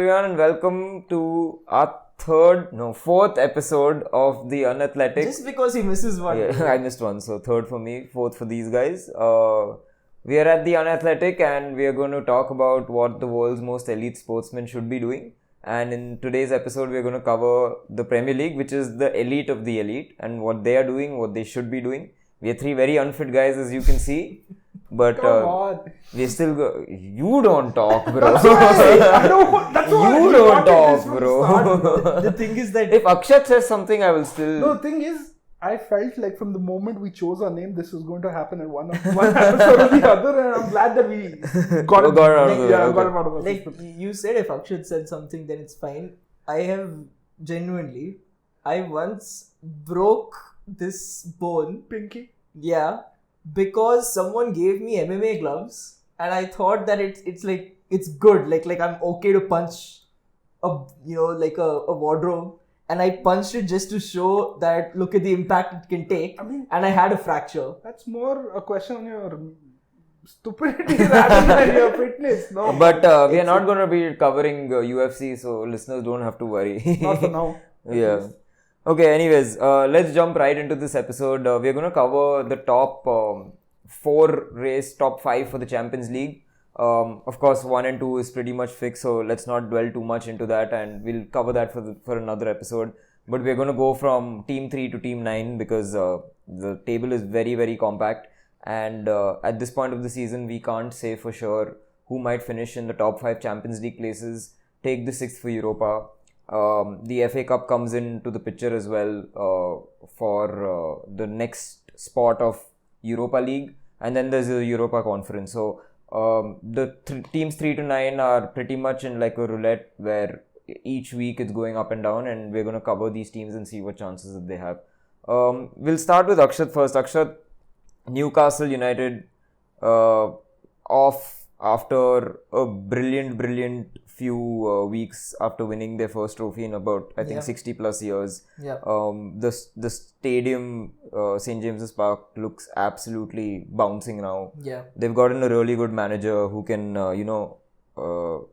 everyone, and welcome to our fourth episode of the Unathletic. Just because he misses one. Yeah, I missed one, so third for me, fourth for these guys. We are at the Unathletic, and we are going to talk about what the world's most elite sportsmen should be doing. And in today's episode, we are going to cover the Premier League, which is the elite of the elite, and what they are doing, what they should be doing. We are three very unfit guys, as you can see. But we still go. You don't talk, bro. You don't talk, bro. The thing is that if Akshat says something, I will still. No, the thing is, I felt like from the moment we chose our name, this was going to happen in one episode or the other, and I'm glad that we got it out of the like you said, if Akshat said something, then it's fine. I once broke this bone. Pinky? Yeah. Because someone gave me MMA gloves and I thought that it's good, like I'm okay to punch a wardrobe, and I punched it just to show that look at the impact it can take. And I had a fracture. That's more a question on your stupidity rather than your fitness. No, but we are not going to be covering UFC, so listeners don't have to worry. Not for now. Yeah. Okay, anyways, let's jump right into this episode. We're going to cover the top top 5 for the Champions League. Of course, 1 and 2 is pretty much fixed, so let's not dwell too much into that, and we'll cover that for another episode. But we're going to go from Team 3 to Team 9 because the table is very, very compact, and at this point of the season, we can't say for sure who might finish in the top 5 Champions League places, take the 6th for Europa. The FA Cup comes into the picture as well for the next spot of Europa League, and then there's a Europa Conference. So the teams 3 to 9 are pretty much in like a roulette where each week it's going up and down, and we're going to cover these teams and see what chances that they have. We'll start with Akshat first. Akshat, Newcastle United off after a brilliant few weeks after winning their first trophy in about 60 plus years. Yeah. The stadium, St. James's Park, looks absolutely bouncing now. Yeah. They've gotten a really good manager who can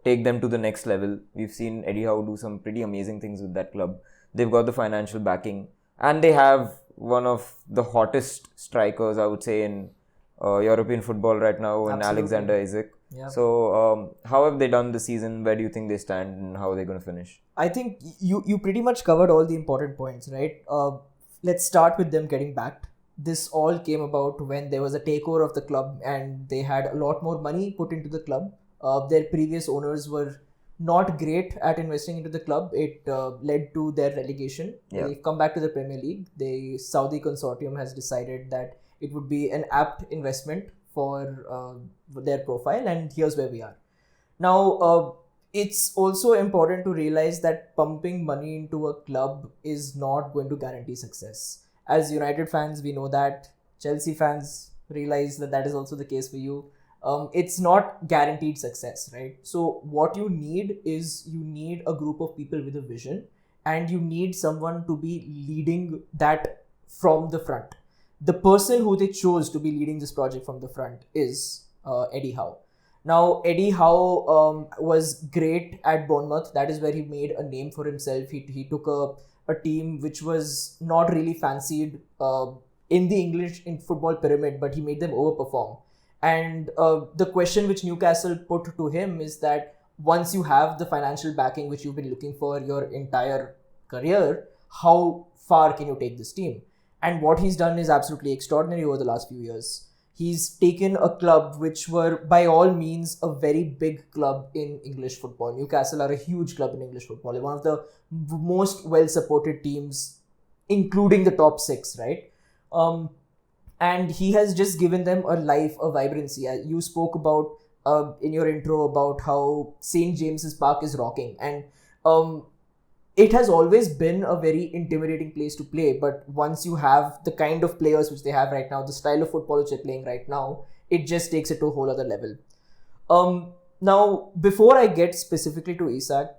take them to the next level. We've seen Eddie Howe do some pretty amazing things with that club. They've got the financial backing, and they have one of the hottest strikers, I would say, in European football right now, in Alexander Isak. Yeah. So, how have they done this season? Where do you think they stand, and how are they going to finish? I think you pretty much covered all the important points, right? Let's start with them getting backed. This all came about when there was a takeover of the club, and they had a lot more money put into the club. Their previous owners were not great at investing into the club. It led to their relegation. Yeah. They've come back to the Premier League. The Saudi consortium has decided that it would be an apt investment for their profile, and here's where we are. Now, it's also important to realize that pumping money into a club is not going to guarantee success. As United fans, we know that. Chelsea fans realize that is also the case for you. It's not guaranteed success, right? So what you need is a group of people with a vision, and you need someone to be leading that from the front. The person who they chose to be leading this project from the front is Eddie Howe. Now, Eddie Howe was great at Bournemouth. That is where he made a name for himself. He took a team which was not really fancied in the English football pyramid, but he made them overperform. And the question which Newcastle put to him is that once you have the financial backing which you've been looking for your entire career, how far can you take this team? And what he's done is absolutely extraordinary over the last few years. He's taken a club which were by all means a very big club in English football. Newcastle are a huge club in English football. They're one of the most well-supported teams, including the top 6, right? And he has just given them a life, a vibrancy. You spoke about in your intro about how St. James's Park is rocking. And it has always been a very intimidating place to play, but once you have the kind of players which they have right now, the style of football which they're playing right now, it just takes it to a whole other level. Now, before I get specifically to Isak,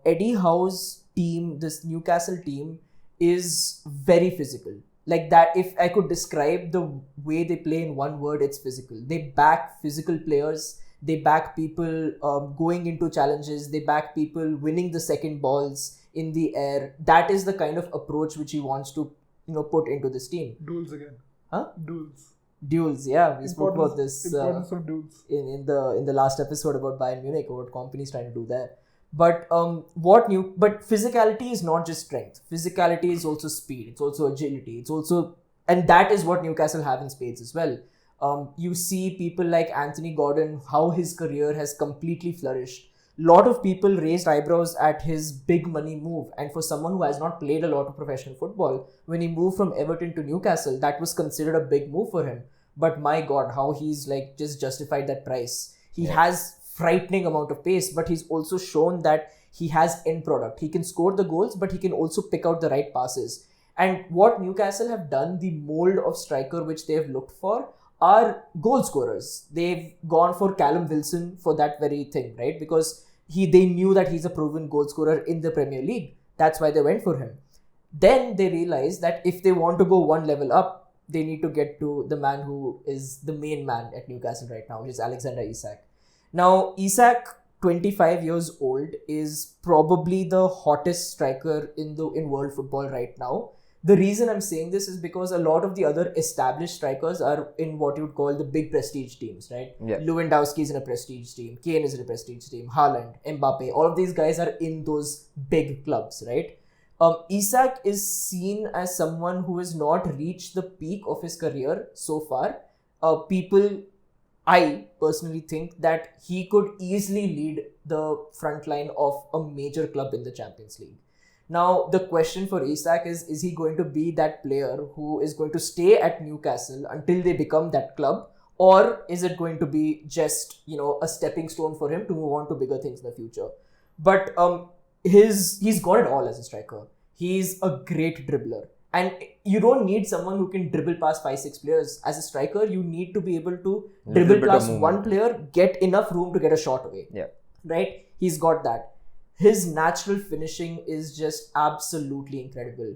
Eddie Howe's team, this Newcastle team, is very physical. Like that, if I could describe the way they play in one word, it's physical. They back physical players. They back people going into challenges. They back people winning the second balls in the air. That is the kind of approach which he wants to, put into this team. Duels again. Huh? Duels. Yeah, we spoke about this importance of duels in the last episode about Bayern Munich, what company's trying to do there. But but physicality is not just strength. Physicality is also speed. It's also agility. And that is what Newcastle have in spades as well. You see people like Anthony Gordon, how his career has completely flourished. Lot of people raised eyebrows at his big money move, and for someone who has not played a lot of professional football, when he moved from Everton to Newcastle, that was considered a big move for him. But my God, how he's like just justified that price. He has frightening amount of pace, but he's also shown that he has end product. He can score the goals, but he can also pick out the right passes. And what Newcastle have done, the mold of striker which they have looked for, are goal scorers. They've gone for Callum Wilson for that very thing, right? Because they knew that he's a proven goal scorer in the Premier League. That's why they went for him. Then they realized that if they want to go one level up, they need to get to the man who is the main man at Newcastle right now, which is Alexander Isak. Now, Isak, 25 years old, is probably the hottest striker in world football right now. The reason I'm saying this is because a lot of the other established strikers are in what you would call the big prestige teams, right? Yeah. Lewandowski is in a prestige team. Kane is in a prestige team. Haaland, Mbappe, all of these guys are in those big clubs, right? Isak is seen as someone who has not reached the peak of his career so far. I personally think that he could easily lead the front line of a major club in the Champions League. Now, the question for Isak is he going to be that player who is going to stay at Newcastle until they become that club? Or is it going to be just, a stepping stone for him to move on to bigger things in the future? But he's got it all as a striker. He's a great dribbler. And you don't need someone who can dribble past 5-6 players. As a striker, you need to be able to dribble past one player, get enough room to get a shot away. Yeah. Right? He's got that. His natural finishing is just absolutely incredible.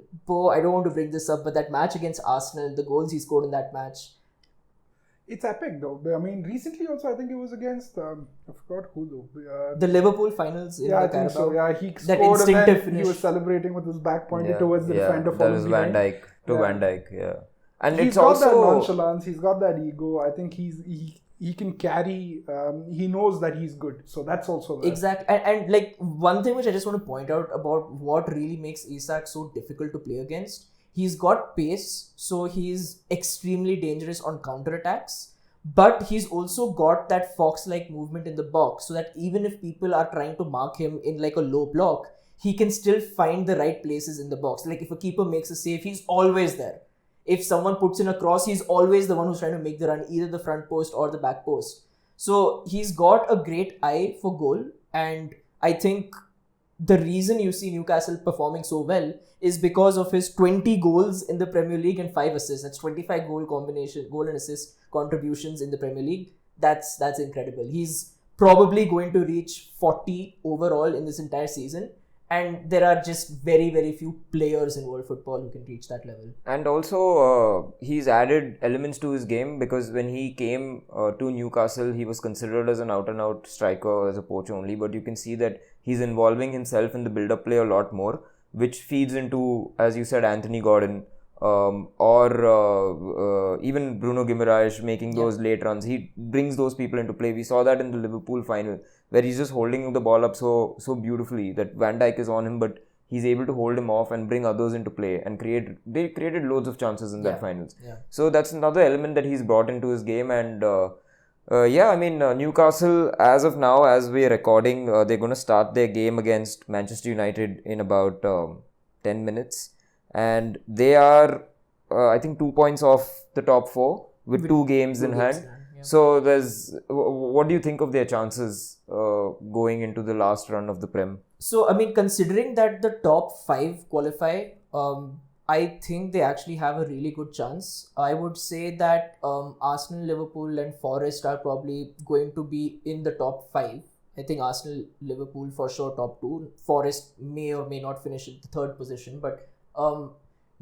I don't want to bring this up, but that match against Arsenal, the goals he scored in that match. It's epic though. I mean, recently also I think it was against, I forgot who though. The Liverpool finals in the I think Carabao. so. Yeah, he That scored and then instinctive finish. he was celebrating with his back pointed towards the defender. That was Van behind. Dijk to Van Dijk, yeah. And He's it's got also that nonchalance. He's got that ego. I think he can carry. He knows that he's good. So that's also there. Exactly. And like one thing which I just want to point out about what really makes Isak so difficult to play against, he's got pace, so he's extremely dangerous on counterattacks. But he's also got that fox-like movement in the box, so that even if people are trying to mark him in like a low block, he can still find the right places in the box. Like if a keeper makes a save, he's always there. If someone puts in a cross, he's always the one who's trying to make the run, either the front post or the back post. So he's got a great eye for goal, and I think the reason you see Newcastle performing so well is because of his 20 goals in the Premier League and 5 assists. That's 25 goal and assist contributions in the Premier League. That's incredible. He's probably going to reach 40 overall in this entire season. And there are just very, very few players in world football who can reach that level. And also, he's added elements to his game, because when he came to Newcastle, he was considered as an out-and-out striker, as a poacher only. But you can see that he's involving himself in the build-up play a lot more, which feeds into, as you said, Anthony Gordon or even Bruno Guimaraes making those late runs. He brings those people into play. We saw that in the Liverpool final, where he's just holding the ball up so beautifully that Van Dijk is on him, but he's able to hold him off and bring others into play and they created loads of chances in that finals. Yeah. So that's another element that he's brought into his game. And Newcastle, as of now, as we're recording, they're going to start their game against Manchester United in about 10 minutes. And they are, I think, 2 points off the top 4 with 2 games in hand. Yeah. So what do you think of their chances going into the last run of the Prem? So, I mean, considering that the top 5 qualify, I think they actually have a really good chance. I would say that Arsenal, Liverpool and Forest are probably going to be in the top 5. I think Arsenal, Liverpool for sure top 2. Forest may or may not finish in the 3rd position, but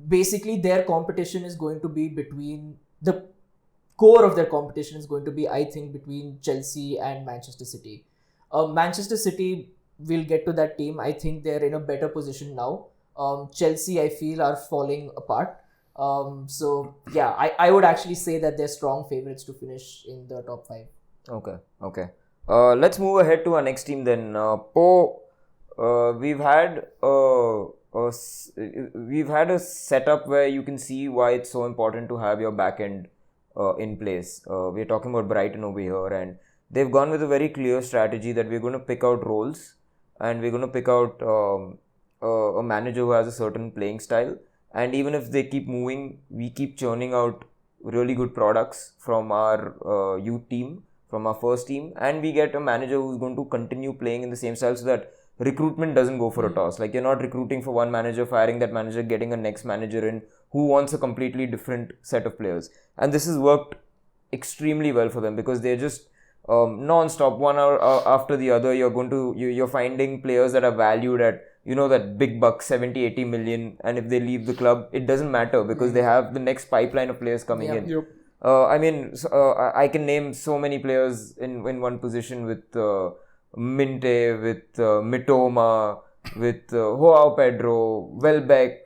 basically their competition is going to be between the core of their competition is going to be, I think, between Chelsea and Manchester City. Manchester City, we'll get to that team. I think they're in a better position now. Chelsea, I feel, are falling apart. So yeah, I would actually say that they're strong favourites to finish in the top 5. Okay. Let's move ahead to our next team then. We've had a setup where you can see why it's so important to have your back end in place. We're talking about Brighton over here, and they've gone with a very clear strategy that we're going to pick out roles and we're going to pick out a manager who has a certain playing style. And even if they keep moving, we keep churning out really good products from our youth team, from our first team, and we get a manager who's going to continue playing in the same style so that recruitment doesn't go for a toss. Like, you're not recruiting for one manager, firing that manager, getting a next manager in who wants a completely different set of players. And this has worked extremely well for them because they're just non-stop, 1 hour after the other. You're finding players that are valued at, that big buck, 70, 80 million, and if they leave the club, it doesn't matter because they have the next pipeline of players coming in. Yep. I can name so many players in one position with Minte, with Mitoma, with Joao Pedro, Welbeck.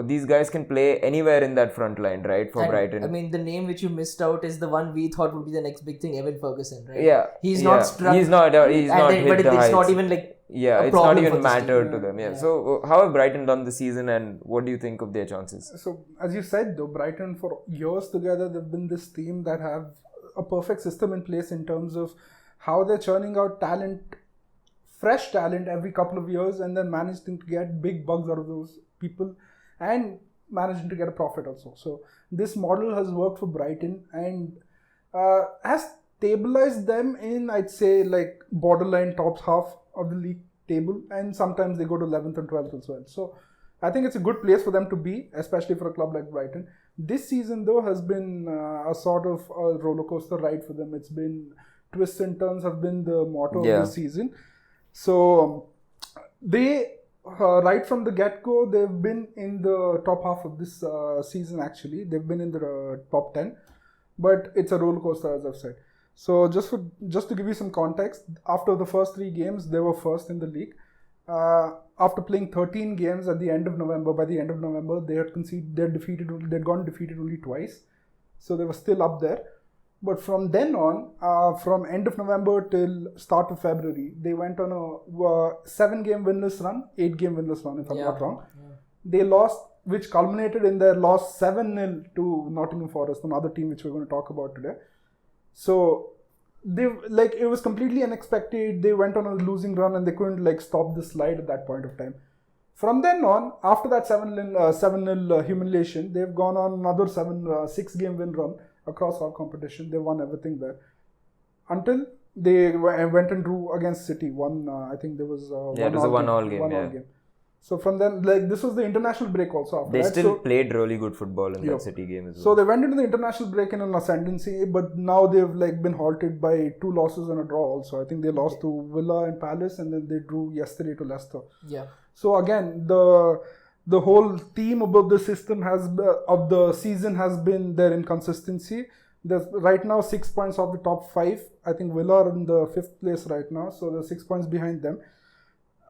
These guys can play anywhere in that front line, right, for Brighton. I mean, the name which you missed out is the one we thought would be the next big thing, Evan Ferguson, right? Yeah. He's not struck. He's not hit but the it's heights. not even like it's not even mattered to them. Yeah. So, how have Brighton done this season, and what do you think of their chances? So, as you said, though, Brighton for years together, they've been this team that have a perfect system in place in terms of how they're churning out talent, fresh talent every couple of years, and then managing to get big bucks out of those people and managing to get a profit also. So, this model has worked for Brighton and has stabilized them in, I'd say, like borderline top half of the league table, and sometimes they go to 11th and 12th as well. So I think it's a good place for them to be, especially for a club like Brighton. This season, though, has been a sort of a roller coaster ride for them. It's been twists and turns have been the motto of this season. So they, right from the get-go, they've been in the top half of this season. Actually, they've been in the top 10, but it's a roller coaster, as I've said. So just to give you some context, after the first 3 games, they were first in the league. After playing 13 games by the end of November, they'd gone defeated only twice. So they were still up there. But from then on, from end of November till start of February, they went on a 7-game winless run, 8-game winless run, if I'm not wrong. Yeah. They lost, which culminated in their loss 7-0 to Nottingham Forest, another team which we're going to talk about today. So it was completely unexpected. They went on a losing run and they couldn't stop the slide at that point of time. From then on, after that 7-0 humiliation, they've gone on another 6-game win run across all competition. They won everything there until they went and drew against City. I think there was it was a 1-1 game. So from then, this was the international break also. After they that. still played really good football in that City game as well. So they went into the international break in an ascendancy, but now they've been halted by 2 losses and a draw also. I think they lost to Villa and Palace, and then they drew yesterday to Leicester. Yeah. So again, the whole theme about the system of the season has been their inconsistency. There's right now 6 points of the top 5. I think Villa are in the 5th place right now, so they're 6 points behind them.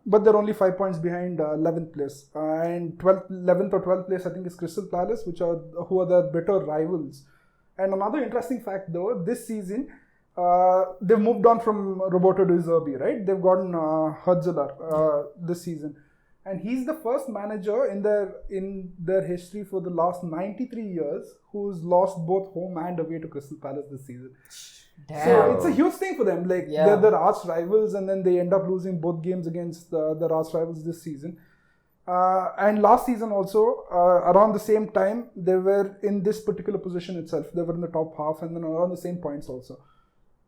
But they're only 5 points behind 11th place. And 11th or 12th place, I think, is Crystal Palace, who are their bitter rivals. And another interesting fact, though, this season, they've moved on from Roberto De Zerbi, right? They've gotten Hudzelar this season. And he's the first manager in their history for the last 93 years who's lost both home and away to Crystal Palace this season. Damn. So it's a huge thing for them. They're their arch rivals, and then they end up losing both games against their arch rivals this season. And last season also, around the same time, they were in this particular position itself. They were in the top half, and then around the same points also.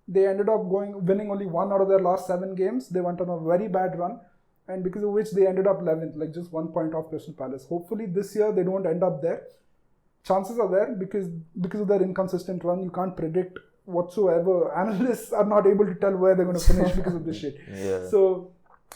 They ended up winning only 1 out of their last 7 games. They went on a very bad run, and because of which they ended up 11th, just 1 point off Crystal Palace. Hopefully this year they don't end up there. Chances are there because of their inconsistent run. You can't predict whatsoever. Analysts are not able to tell where they're going to finish because of this shit. Yeah. So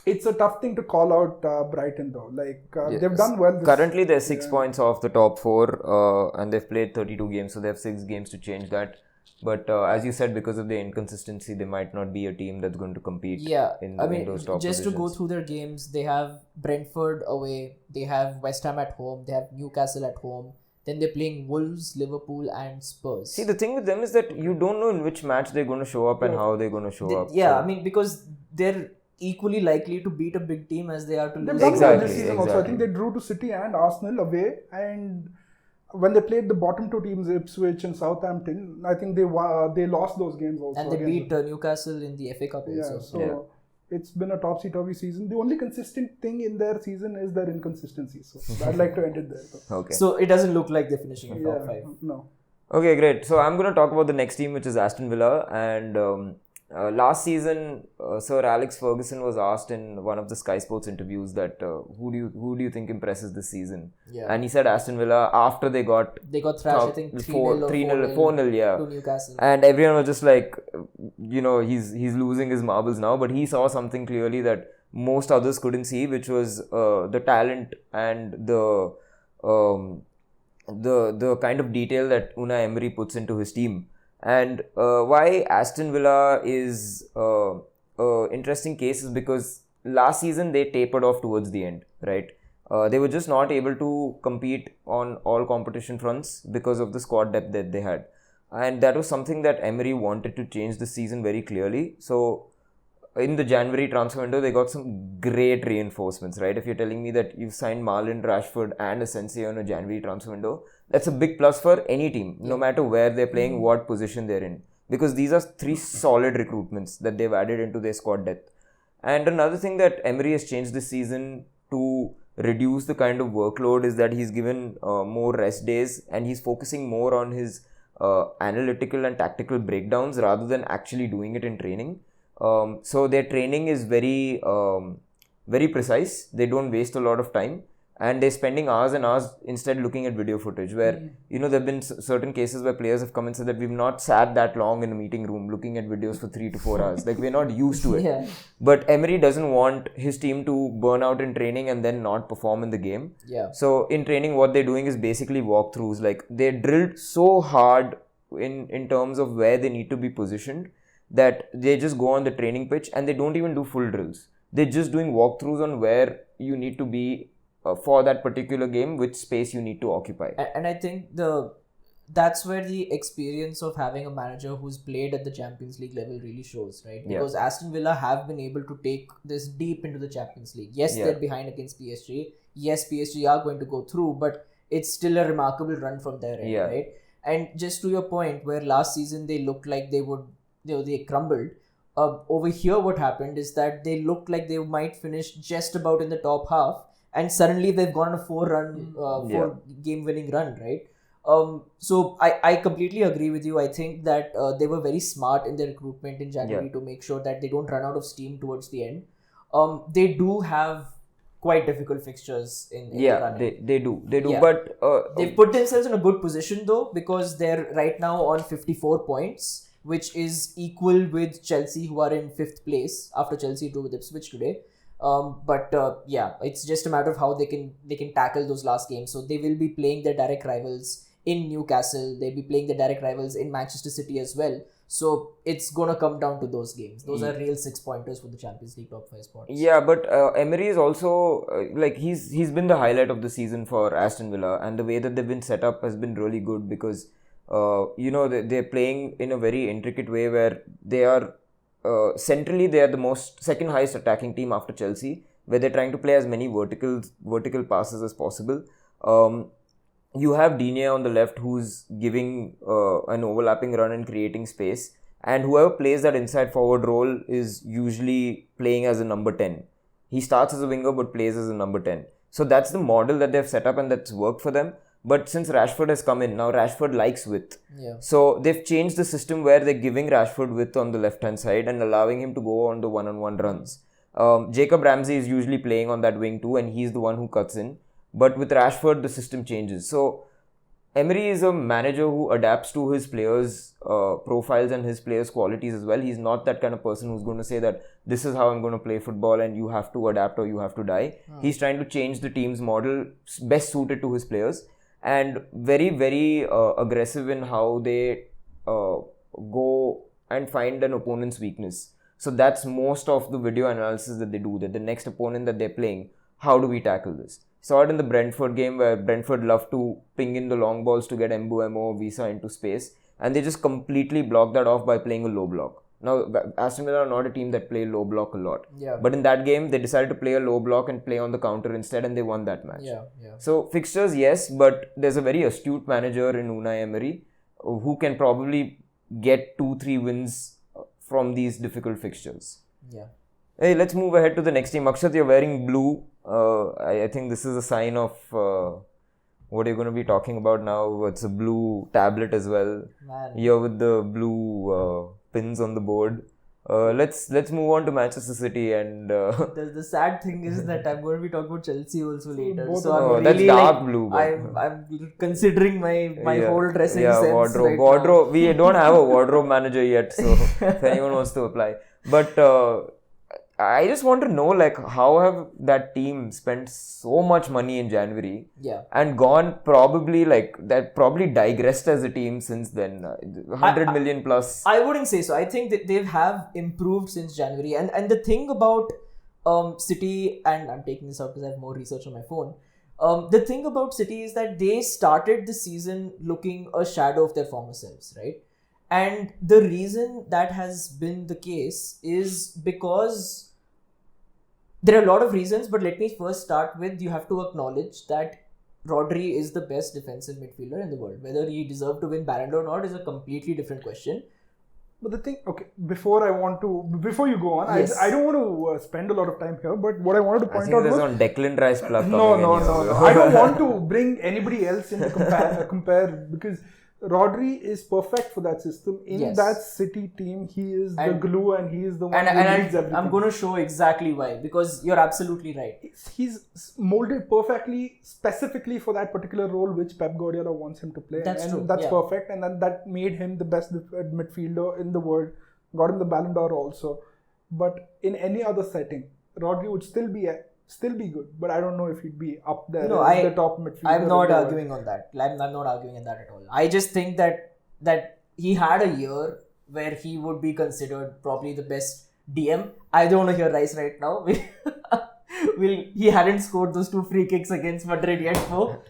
it's a tough thing to call out Brighton though. Yes. They've done well. Currently, they're 6 points off the top 4, and they've played 32 games, so they have 6 games to change that. But as you said, because of the inconsistency, they might not be a team that's going to compete. In those top just positions. to go through their games, they have Brentford away, they have West Ham at home, they have Newcastle at home. Then they're playing Wolves, Liverpool, and Spurs. See, the thing with them is that you don't know in which match they're going to show up and how they're going to show up. Yeah, so. Because they're equally likely to beat a big team as they are to lose. Exactly. This season also. I think they drew to City and Arsenal away, and when they played the bottom 2 teams, Ipswich and Southampton, I think they lost those games also. And they beat Newcastle in the FA Cup also. It's been a topsy-turvy season. The only consistent thing in their season is their inconsistency. So I'd like to end it there. Okay. So it doesn't look like they're finishing in top 5. No. Okay, great. So I'm going to talk about the next team, which is Aston Villa. And last season, Sir Alex Ferguson was asked in one of the Sky Sports interviews that who do you think impresses this season? Yeah. And he said Aston Villa after they got thrashed, I think 3-0 4-0 to Newcastle. And everyone was just like, he's losing his marbles now. But he saw something clearly that most others couldn't see, which was the talent and the kind of detail that Unai Emery puts into his team. And why Aston Villa is an interesting case is because last season they tapered off towards the end, right? They were just not able to compete on all competition fronts because of the squad depth that they had. And that was something that Emery wanted to change this season very clearly. So in the January transfer window, they got some great reinforcements, right? If you're telling me that you've signed Marlon, Rashford and Asensio in a January transfer window, that's a big plus for any team, no matter where they're playing, what position they're in. Because these are 3 solid recruitments that they've added into their squad depth. And another thing that Emery has changed this season to reduce the kind of workload is that he's given more rest days and he's focusing more on his analytical and tactical breakdowns rather than actually doing it in training. So their training is very precise. They don't waste a lot of time. And they're spending hours and hours instead looking at video footage where, there have been certain cases where players have come and said that we've not sat that long in a meeting room looking at videos for 3 to 4 hours. Like, we're not used to it. Yeah. But Emery doesn't want his team to burn out in training and then not perform in the game. Yeah. So in training, what they're doing is basically walkthroughs. Like, they're drilled so hard in terms of where they need to be positioned that they just go on the training pitch and they don't even do full drills. They're just doing walkthroughs on where you need to be for that particular game, which space you need to occupy. And I think that's where the experience of having a manager who's played at the Champions League level really shows, right? Because Aston Villa have been able to take this deep into the Champions League. Yes, they're behind against PSG. Yes, PSG are going to go through, but it's still a remarkable run from their end, right? And just to your point, where last season they looked like they crumbled. Over here, what happened is that they looked like they might finish just about in the top half. And suddenly they've gone on a 4 game winning run, right? So I completely agree with you. I think that they were very smart in their recruitment in January to make sure that they don't run out of steam towards the end. They do have quite difficult fixtures in the running. They do. But they've put themselves in a good position though, because they're right now on 54 points, which is equal with Chelsea, who are in 5th place after Chelsea drew with Ipswich today. It's just a matter of how they can tackle those last games. So they will be playing their direct rivals in Newcastle. They'll be playing their direct rivals in Manchester City as well. So it's gonna come down to those games. Those are real 6-pointers for the Champions League top 5 spots. Yeah, but Emery is also he's been the highlight of the season for Aston Villa, and the way that they've been set up has been really good because they're playing in a very intricate way where they are. Centrally, they are the second highest attacking team after Chelsea, where they're trying to play as many vertical passes as possible. You have Digne on the left, who's giving an overlapping run and creating space, and whoever plays that inside forward role is usually playing as a number 10. He starts as a winger but plays as a number 10. So that's the model that they've set up and that's worked for them. But since Rashford has come in, now Rashford likes width. Yeah. So they've changed the system where they're giving Rashford width on the left-hand side and allowing him to go on the one-on-one runs. Jacob Ramsey is usually playing on that wing too, and he's the one who cuts in. But with Rashford, the system changes. So Emery is a manager who adapts to his players' profiles and his players' qualities as well. He's not that kind of person who's going to say that this is how I'm going to play football and you have to adapt or you have to die. He's trying to change the team's model best suited to his players, and very, very aggressive in how they go and find an opponent's weakness. So that's most of the video analysis that they do, that the next opponent that they're playing, how do we tackle this? Saw it in the Brentford game where Brentford loved to ping in the long balls to get Mbuemo or Visa into space, and they just completely blocked that off by playing a low block. Now, Aston Villa are not a team that play low block a lot. Yeah. But in that game, they decided to play a low block and play on the counter instead, and they won that match. Yeah. So, fixtures, yes, but there's a very astute manager in Unai Emery who can probably get 2-3 wins from these difficult fixtures. Yeah. Hey, let's move ahead to the next team. Akshat, you're wearing blue. I think this is a sign of what you're going to be talking about now. It's a blue tablet as well. Man. You're with the blue pins on the board. Let's move on to Manchester City and The sad thing is that I'm going to be talking about Chelsea also later. Both So of I'm that's really dark blue. But I'm considering my yeah, whole dressing yeah, sense wardrobe. right Wardrobe. We don't have a wardrobe manager yet, so if anyone wants to apply. But I just want to know, like, how have that team spent so much money in January Yeah. and gone probably digressed as a team since then, 100 million plus. I wouldn't say so. I think that they have improved since January. And the thing about City, and I'm taking this out because I have more research on my phone. The thing about City is that they started the season looking a shadow of their former selves, right? And the reason that has been the case is because there are a lot of reasons, but let me first start with, you have to acknowledge that Rodri is the best defensive midfielder in the world. Whether he deserved to win Ballon d'Or or not is a completely different question. But the thing, okay, before you go on, Yes. I don't want to spend a lot of time here, but what I wanted to I point think out there's was, on Declan Rice plug no. coming I don't want to bring anybody else in to compare because Rodri is perfect for that system. In Yes. that City team, he is the And- glue and he is the one And who leads everything. I'm going to show exactly why, because you're absolutely right. He's molded perfectly, specifically for that particular role which Pep Guardiola wants him to play. That's and true, that's yeah. perfect, and that made him the best midfielder in the world. Got him the Ballon d'Or also. But in any other setting, Rodri would still be good, but I don't know if he'd be up there as the top midfielder. I'm in not the world. arguing on that. I'm not arguing on that at all. I just think that he had a year where he would be considered probably the best DM. I don't want to hear Rice right now. He hadn't scored those 2 free kicks against Madrid yet, though.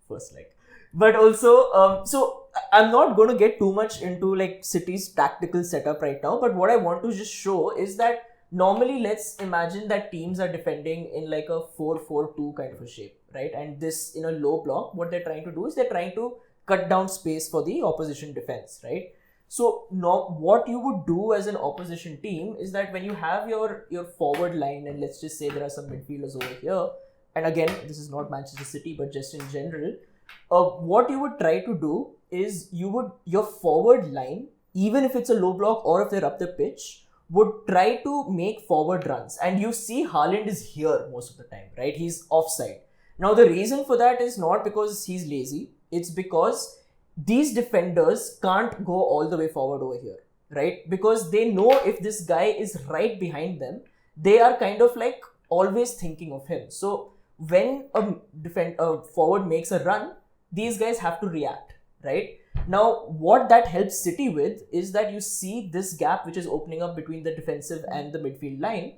First leg. But also, so I'm not going to get too much into like City's tactical setup right now, but what I want to just show is that normally let's imagine that teams are defending in like a 4-4-2 kind of a shape, right? And this in a low block, what they're trying to do is they're trying to cut down space for the opposition defense, right? So now what you would do as an opposition team is that when you have your forward line, and let's just say there are some midfielders over here, and again, this is not Manchester City, but just in general, what you would try to do is your forward line, even if it's a low block or if they're up the pitch, would try to make forward runs. And you see Haaland is here most of the time, right? He's offside. Now, the reason for that is not because he's lazy. It's because these defenders can't go all the way forward over here, right? Because they know if this guy is right behind them, they are kind of like always thinking of him. So when a forward makes a run, these guys have to react, right? Now, what that helps City with is that you see this gap which is opening up between the defensive and the midfield line.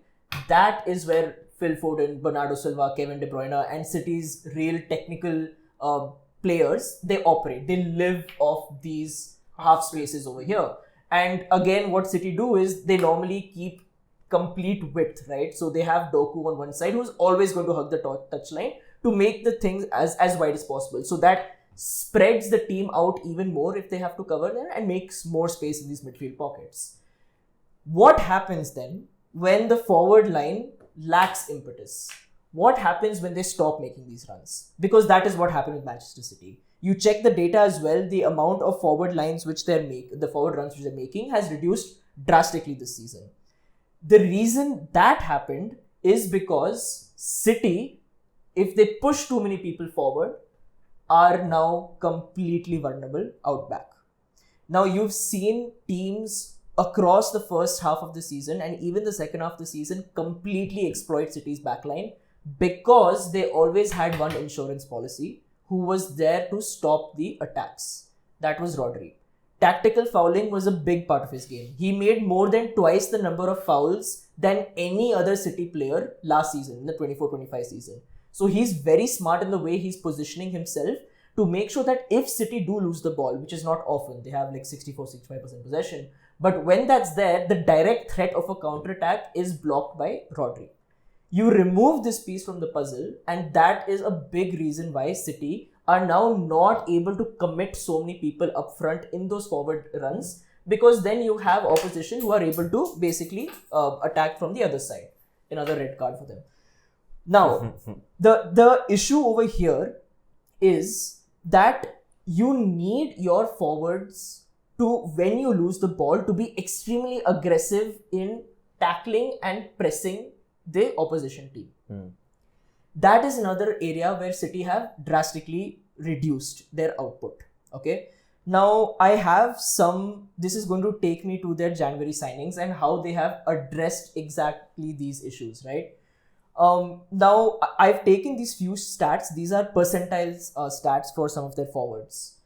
That is where Phil Foden, Bernardo Silva, Kevin De Bruyne and City's real technical players, they operate. They live off these half spaces over here. And again, what City do is they normally keep complete width, right? So they have Doku on one side who's always going to hug the touchline to make the things as wide as possible. So that spreads the team out even more if they have to cover there and makes more space in these midfield pockets. What happens then when the forward line lacks impetus? What happens when they stop making these runs? Because that is what happened with Manchester City. You check the data as well, the amount of forward lines which the forward runs which they're making has reduced drastically this season. The reason that happened is because City if they push too many people forward, are now completely vulnerable out back. Now you've seen teams across the first half of the season and even the second half of the season completely exploit City's backline because they always had one insurance policy who was there to stop the attacks. That was Rodri. Tactical fouling was a big part of his game. He made more than twice the number of fouls than any other City player last season, in the 24-25 season. So he's very smart in the way he's positioning himself to make sure that if City do lose the ball, which is not often, they have like 64-65% possession, but when that's there, the direct threat of a counter-attack is blocked by Rodri. You remove this piece from the puzzle, and that is a big reason why City are now not able to commit so many people up front in those forward runs, because then you have opposition who are able to basically attack from the other side. Another red card for them. Now, the issue over here is that you need your forwards to, when you lose the ball, to be extremely aggressive in tackling and pressing the opposition team. That is another area where City have drastically reduced their output. Okay. Now I have this is going to take me to their January signings and how they have addressed exactly these issues, right? Now I've taken these few stats. These are percentiles stats for some of their forwards.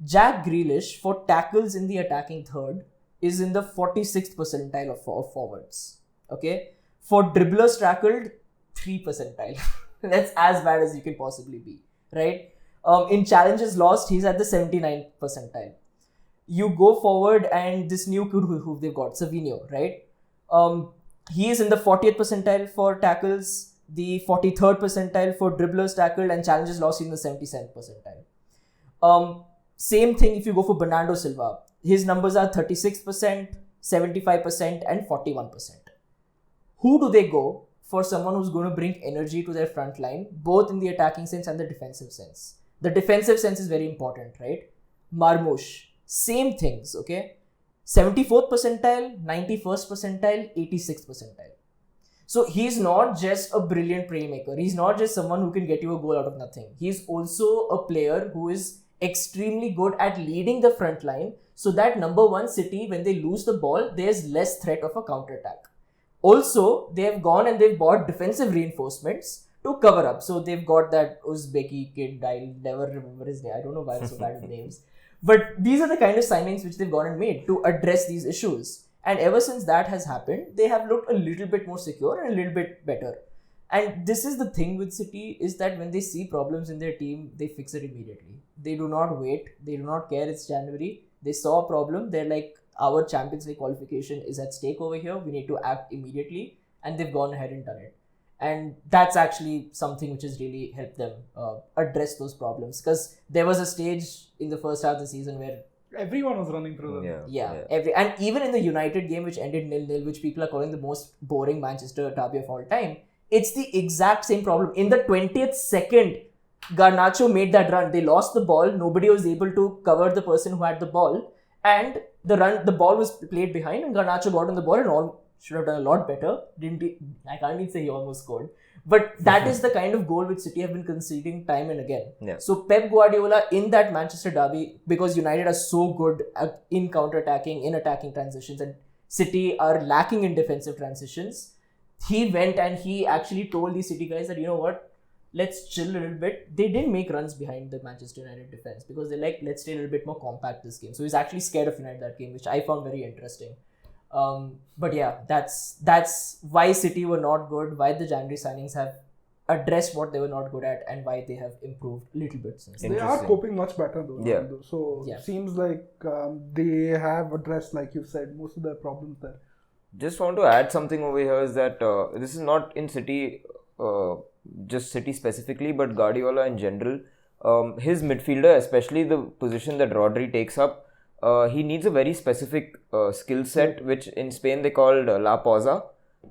Jack Grealish, for tackles in the attacking third, is in the 46th percentile of forwards. Okay. For dribblers tackled, 3 percentile. That's as bad as you can possibly be, right? In challenges lost, he's at the 79th percentile. You go forward and this new kid who they've got, Savinho, right? He is in the 40th percentile for tackles, the 43rd percentile for dribblers tackled, and challenges lost in the 77th percentile. Same thing if you go for Bernardo Silva. His numbers are 36%, 75%, and 41%. Who do they go for someone who's going to bring energy to their front line, both in the attacking sense and the defensive sense? The defensive sense is very important, right? Marmoush, same things, okay? 74th percentile, 91st percentile, 86th percentile. So he's not just a brilliant playmaker. He's not just someone who can get you a goal out of nothing. He's also a player who is extremely good at leading the front line so that number one, City, when they lose the ball, there's less threat of a counter-attack. Also, they've gone and they've bought defensive reinforcements to cover up. So they've got that Uzbeki kid, I'll never remember his name. I don't know why I'm so bad with names. But these are the kind of signings which they've gone and made to address these issues. And ever since that has happened, they have looked a little bit more secure and a little bit better. And this is the thing with City, is that when they see problems in their team, they fix it immediately. They do not wait. They do not care it's January. They saw a problem. They're like, our Champions League qualification is at stake over here. We need to act immediately. And they've gone ahead and done it. And that's actually something which has really helped them address those problems. Because there was a stage in the first half of the season where everyone was running through them. And even in the United game, which ended 0-0, which people are calling the most boring Manchester derby of all time, it's the exact same problem. In the 20th second, Garnacho made that run. They lost the ball. Nobody was able to cover the person who had the ball. And the ball was played behind, and Garnacho got on the ball and all should have done a lot better. Didn't he? I can't even say he almost scored. But that is the kind of goal which City have been conceding time and again. Yeah. So Pep Guardiola in that Manchester derby, because United are so good in counter-attacking, in attacking transitions, and City are lacking in defensive transitions, he went and he actually told the City guys that, you know what, let's chill a little bit. They didn't make runs behind the Manchester United defense because they're like, let's stay a little bit more compact this game. So he's actually scared of United that game, which I found very interesting. But yeah, that's why City were not good, why the January signings have addressed what they were not good at, and why they have improved a little bit since. They are coping much better though. Yeah. So seems like they have addressed, like you said, most of their problems there. Just want to add something over here is that this is not in City, just City specifically, but Guardiola in general. His midfielder, especially the position that Rodri takes up, he needs a very specific skill set, which in Spain they called La Pausa.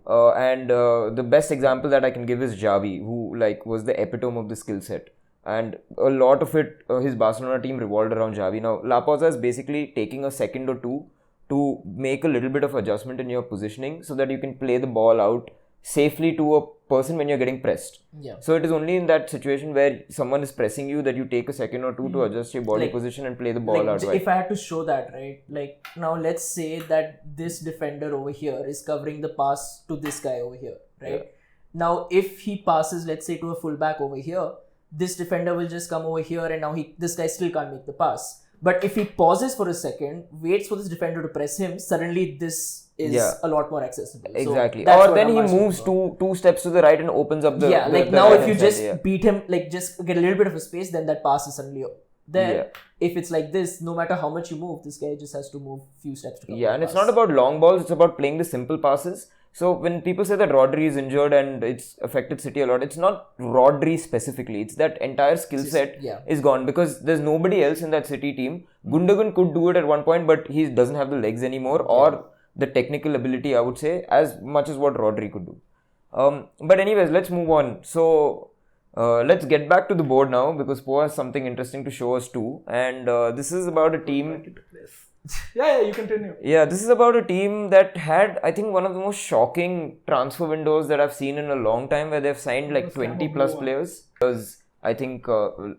And the best example that I can give is Xavi, who was the epitome of the skill set. And a lot of it, his Barcelona team revolved around Xavi. Now, La Pausa is basically taking a second or two to make a little bit of adjustment in your positioning so that you can play the ball out safely to a person when you're getting pressed. Yeah. So it is only in that situation where someone is pressing you that you take a second or two to adjust your body Like- position and play the ball out wide. If I had to show that, right? Like now, let's say that this defender over here is covering the pass to this guy over here, right? Yeah. Now, if he passes, let's say, to a fullback over here, this defender will just come over here, and now this guy still can't make the pass. But if he pauses for a second, waits for this defender to press him, suddenly this is a lot more accessible. So Exactly. that's Or what then I'm he asking moves for. two steps to the right and opens up the like the now if right-hand you side, just beat him, like just get a little bit of a space, then that pass is suddenly there. Yeah. If it's like this, no matter how much you move, this guy just has to move few steps to cover Yeah, the and it's pass. not about long balls, it's about playing the simple passes. So when people say that Rodri is injured and it's affected City a lot, it's not Rodri specifically. It's that entire skill set is gone because there's nobody else in that City team. Gundogan could do it at one point, but he doesn't have the legs anymore or the technical ability, I would say, as much as what Rodri could do. But anyways, let's move on. So let's get back to the board now because Po has something interesting to show us too. And this is about a team... Yeah, you continue. Yeah, this is about a team that had, I think, one of the most shocking transfer windows that I've seen in a long time, where they've signed like 20 plus players. Because I think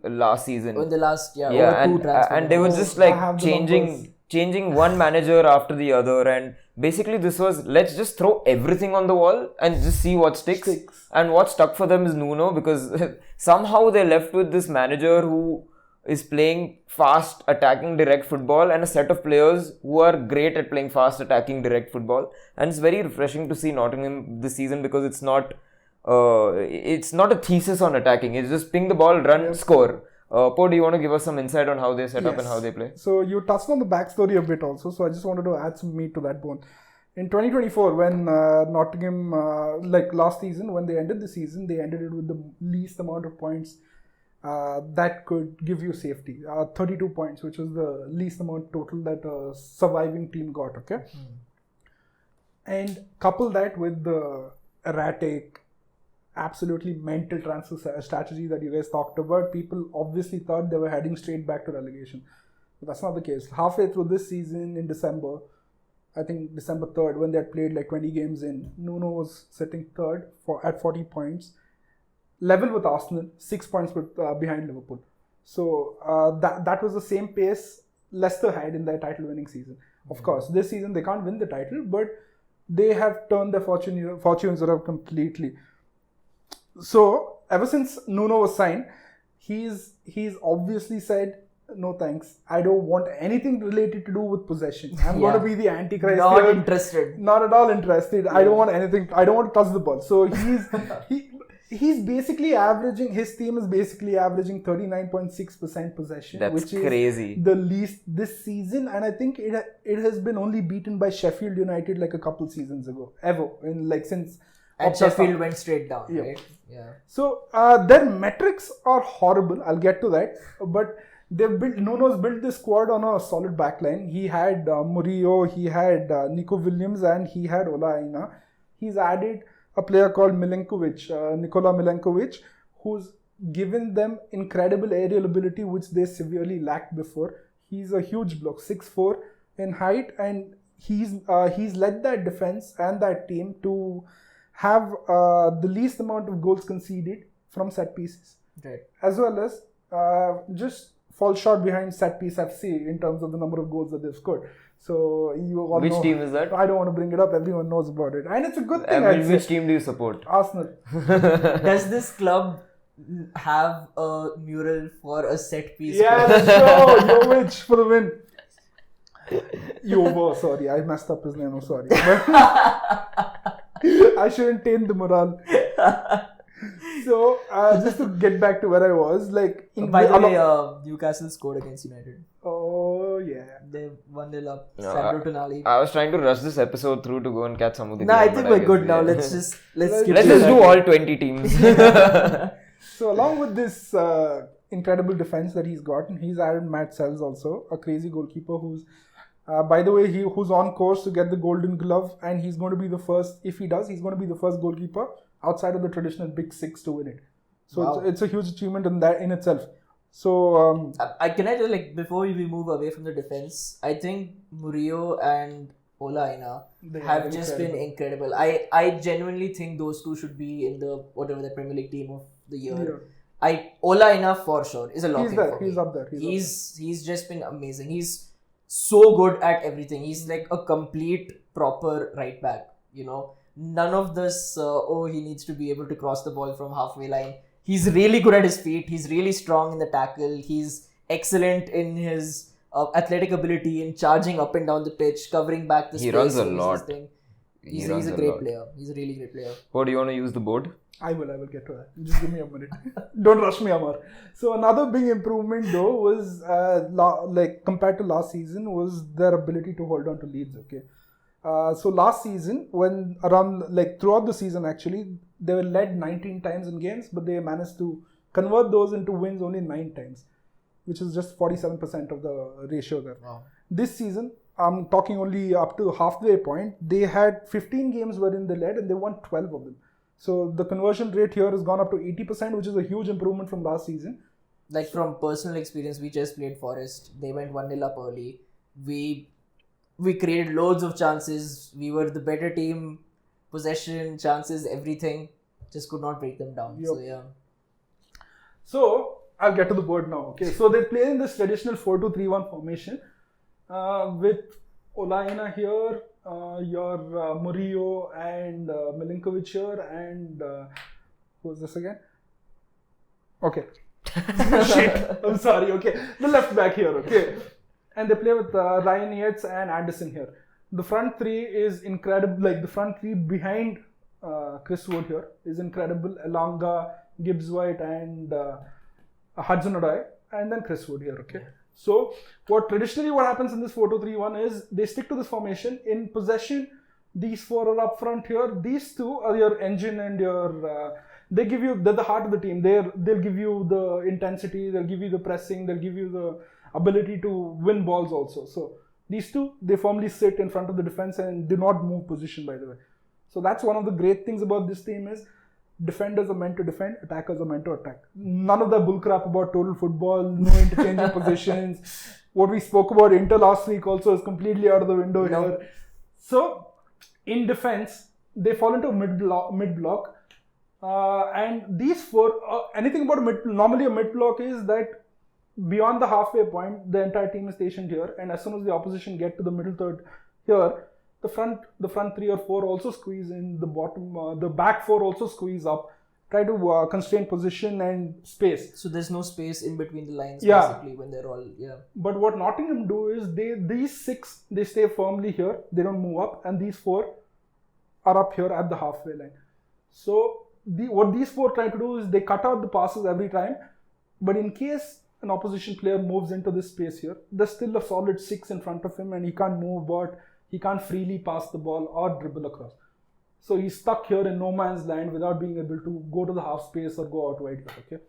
last season. In the last, over and, two transfers. and they were just like changing one manager after the other, and basically this was, let's just throw everything on the wall and just see what sticks. And what stuck for them is Nuno, because somehow they left with this manager who is playing fast attacking direct football and a set of players who are great at playing fast attacking direct football. And it's very refreshing to see Nottingham this season because it's not a thesis on attacking. It's just ping the ball, run, score. Po, do you want to give us some insight on how they set up and how they play? So you touched on the backstory a bit also. So I just wanted to add some meat to that bone. In 2024, when Nottingham, like last season, when they ended the season, they ended it with the least amount of points that could give you safety. 32 points, which was the least amount total that a surviving team got, okay? And couple that with the erratic, absolutely mental transfer strategy that you guys talked about, people obviously thought they were heading straight back to relegation. But that's not the case. Halfway through this season in December, I think December 3rd, when they had played like 20 games in, Nuno was sitting third at 40 points. Level with Arsenal, 6 points behind Liverpool. So that was the same pace Leicester had in their title-winning season. Of course, this season they can't win the title, but they have turned their fortunes around completely. So ever since Nuno was signed, he's obviously said, no thanks, I don't want anything related to do with possession. I'm going to be the antichrist. Not interested. Not at all interested. I don't want anything. I don't want to touch the ball. So he's basically averaging, his team is basically averaging 39.6% possession. That's which crazy. Is the least this season. And I think it has been only beaten by Sheffield United like a couple seasons ago. Ever. Since... And Sheffield went straight down, right? Yeah. So their metrics are horrible. I'll get to that. But Nuno's built this squad on a solid backline. He had Murillo, he had Nico Williams, and he had Ola Aina. He's added a player called Nikola Milenkovic, who's given them incredible aerial ability, which they severely lacked before. He's a huge bloke, 6'4" in height, and he's led that defense and that team to have the least amount of goals conceded from set pieces, right, as well as just fall short behind set piece FC in terms of the number of goals that they've scored. So you all Which know, team is that? I don't want to bring it up. Everyone knows about it, and it's a good thing. Which team do you support? Arsenal. Does this club have a mural for a set piece? Yeah, sure. Jovic for the win. Sorry, I messed up his name. I'm sorry. I shouldn't taint the morale. So, just to get back to where I was, like... By the way, Newcastle scored against United. Oh, yeah. They 1-0 up. Sandro Tonali. I was trying to rush this episode through to go and catch some of the games. I think we're good now. Let's just do all 20 teams. So, along with this incredible defense that he's gotten, he's added Matt Sells also, a crazy goalkeeper who's... by the way, who's on course to get the Golden Glove, and he's going to be the first, if he does, he's going to be the first goalkeeper outside of the traditional Big Six to win it. So it's a huge achievement in itself. So can I just before we move away from the defense, I think Murillo and Ola Aina They have are just been incredible. I genuinely think those two should be in the whatever the Premier League team of the year. Ola Aina for sure is a lock He's in there. for He's me. up there. He's just been amazing. He's so good at everything. He's like a complete proper right back. None of this. He needs to be able to cross the ball from halfway line. He's really good at his feet. He's really strong in the tackle. He's excellent in his athletic ability in charging up and down the pitch, covering back the space. He runs a so lot. He's a great player. He's a really great player. What do you want to use the board? I will get to that. Just give me a minute. Don't rush me, Amar. So another big improvement though was compared to last season was their ability to hold on to leads. Okay. So last season, when throughout the season actually, they were led 19 times in games, but they managed to convert those into wins only 9 times, which is just 47% of the ratio there. Wow. This season, I'm talking only up to halfway point, they had 15 games wherein they led and they won 12 of them. So the conversion rate here has gone up to 80%, which is a huge improvement from last season. Like from personal experience, we just played Forest. They went 1-0 up early. We created loads of chances. We were the better team. Possession, chances, everything. Just could not break them down. Yep. So yeah. So I'll get to the board now. Okay, so they play in this traditional 4-2-3-1 formation with Olaina here, your Murillo and Milinkovic here, and who's this again? Okay. Shit. I'm sorry. Okay, the left back here. Okay, and they play with Ryan Yates and Anderson here. The front three is incredible. Like the front three behind Chris Wood here is incredible. Elanga, Gibbs White, and Hudson-Odoi, and then Chris Wood here. Okay. So what happens in this 4-2-3-1 is they stick to this formation. In possession, these 4 are up front here. These 2 are your engine and your. They're the heart of the team. They'll give you the intensity. They'll give you the pressing. They'll give you the ability to win balls also. So these 2, they firmly sit in front of the defense and do not move position, by the way. So that's one of the great things about this team is defenders are meant to defend, attackers are meant to attack. None of that bullcrap about total football, no interchanging positions. What we spoke about Inter last week also is completely out of the window here. So in defense, they fall into a mid block. And these 4, anything about normally a mid block is that beyond the halfway point, the entire team is stationed here, and as soon as the opposition get to the middle third here, the front 3 or 4 also squeeze in, the bottom, the back 4 also squeeze up, try to constrain position and space. So there's no space in between the lines basically when they're all But what Nottingham do is these 6 they stay firmly here, they don't move up, and these 4 are up here at the halfway line. So what these 4 try to do is they cut out the passes every time, but in case an opposition player moves into this space here, there's still a solid 6 in front of him and he can't move about, he can't freely pass the ball or dribble across. So he's stuck here in no man's land without being able to go to the half space or go out wide here, okay?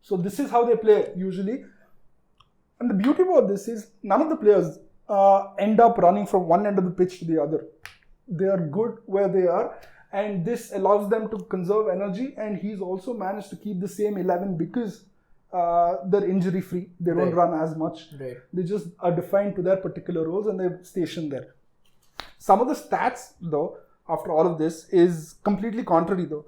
So this is how they play usually. And the beauty about this is none of the players end up running from one end of the pitch to the other. They are good where they are, and this allows them to conserve energy, and he's also managed to keep the same 11 because they're injury free. They don't run as much. Right. They just are defined to their particular roles and they're stationed there. Some of the stats though, after all of this, is completely contrary though.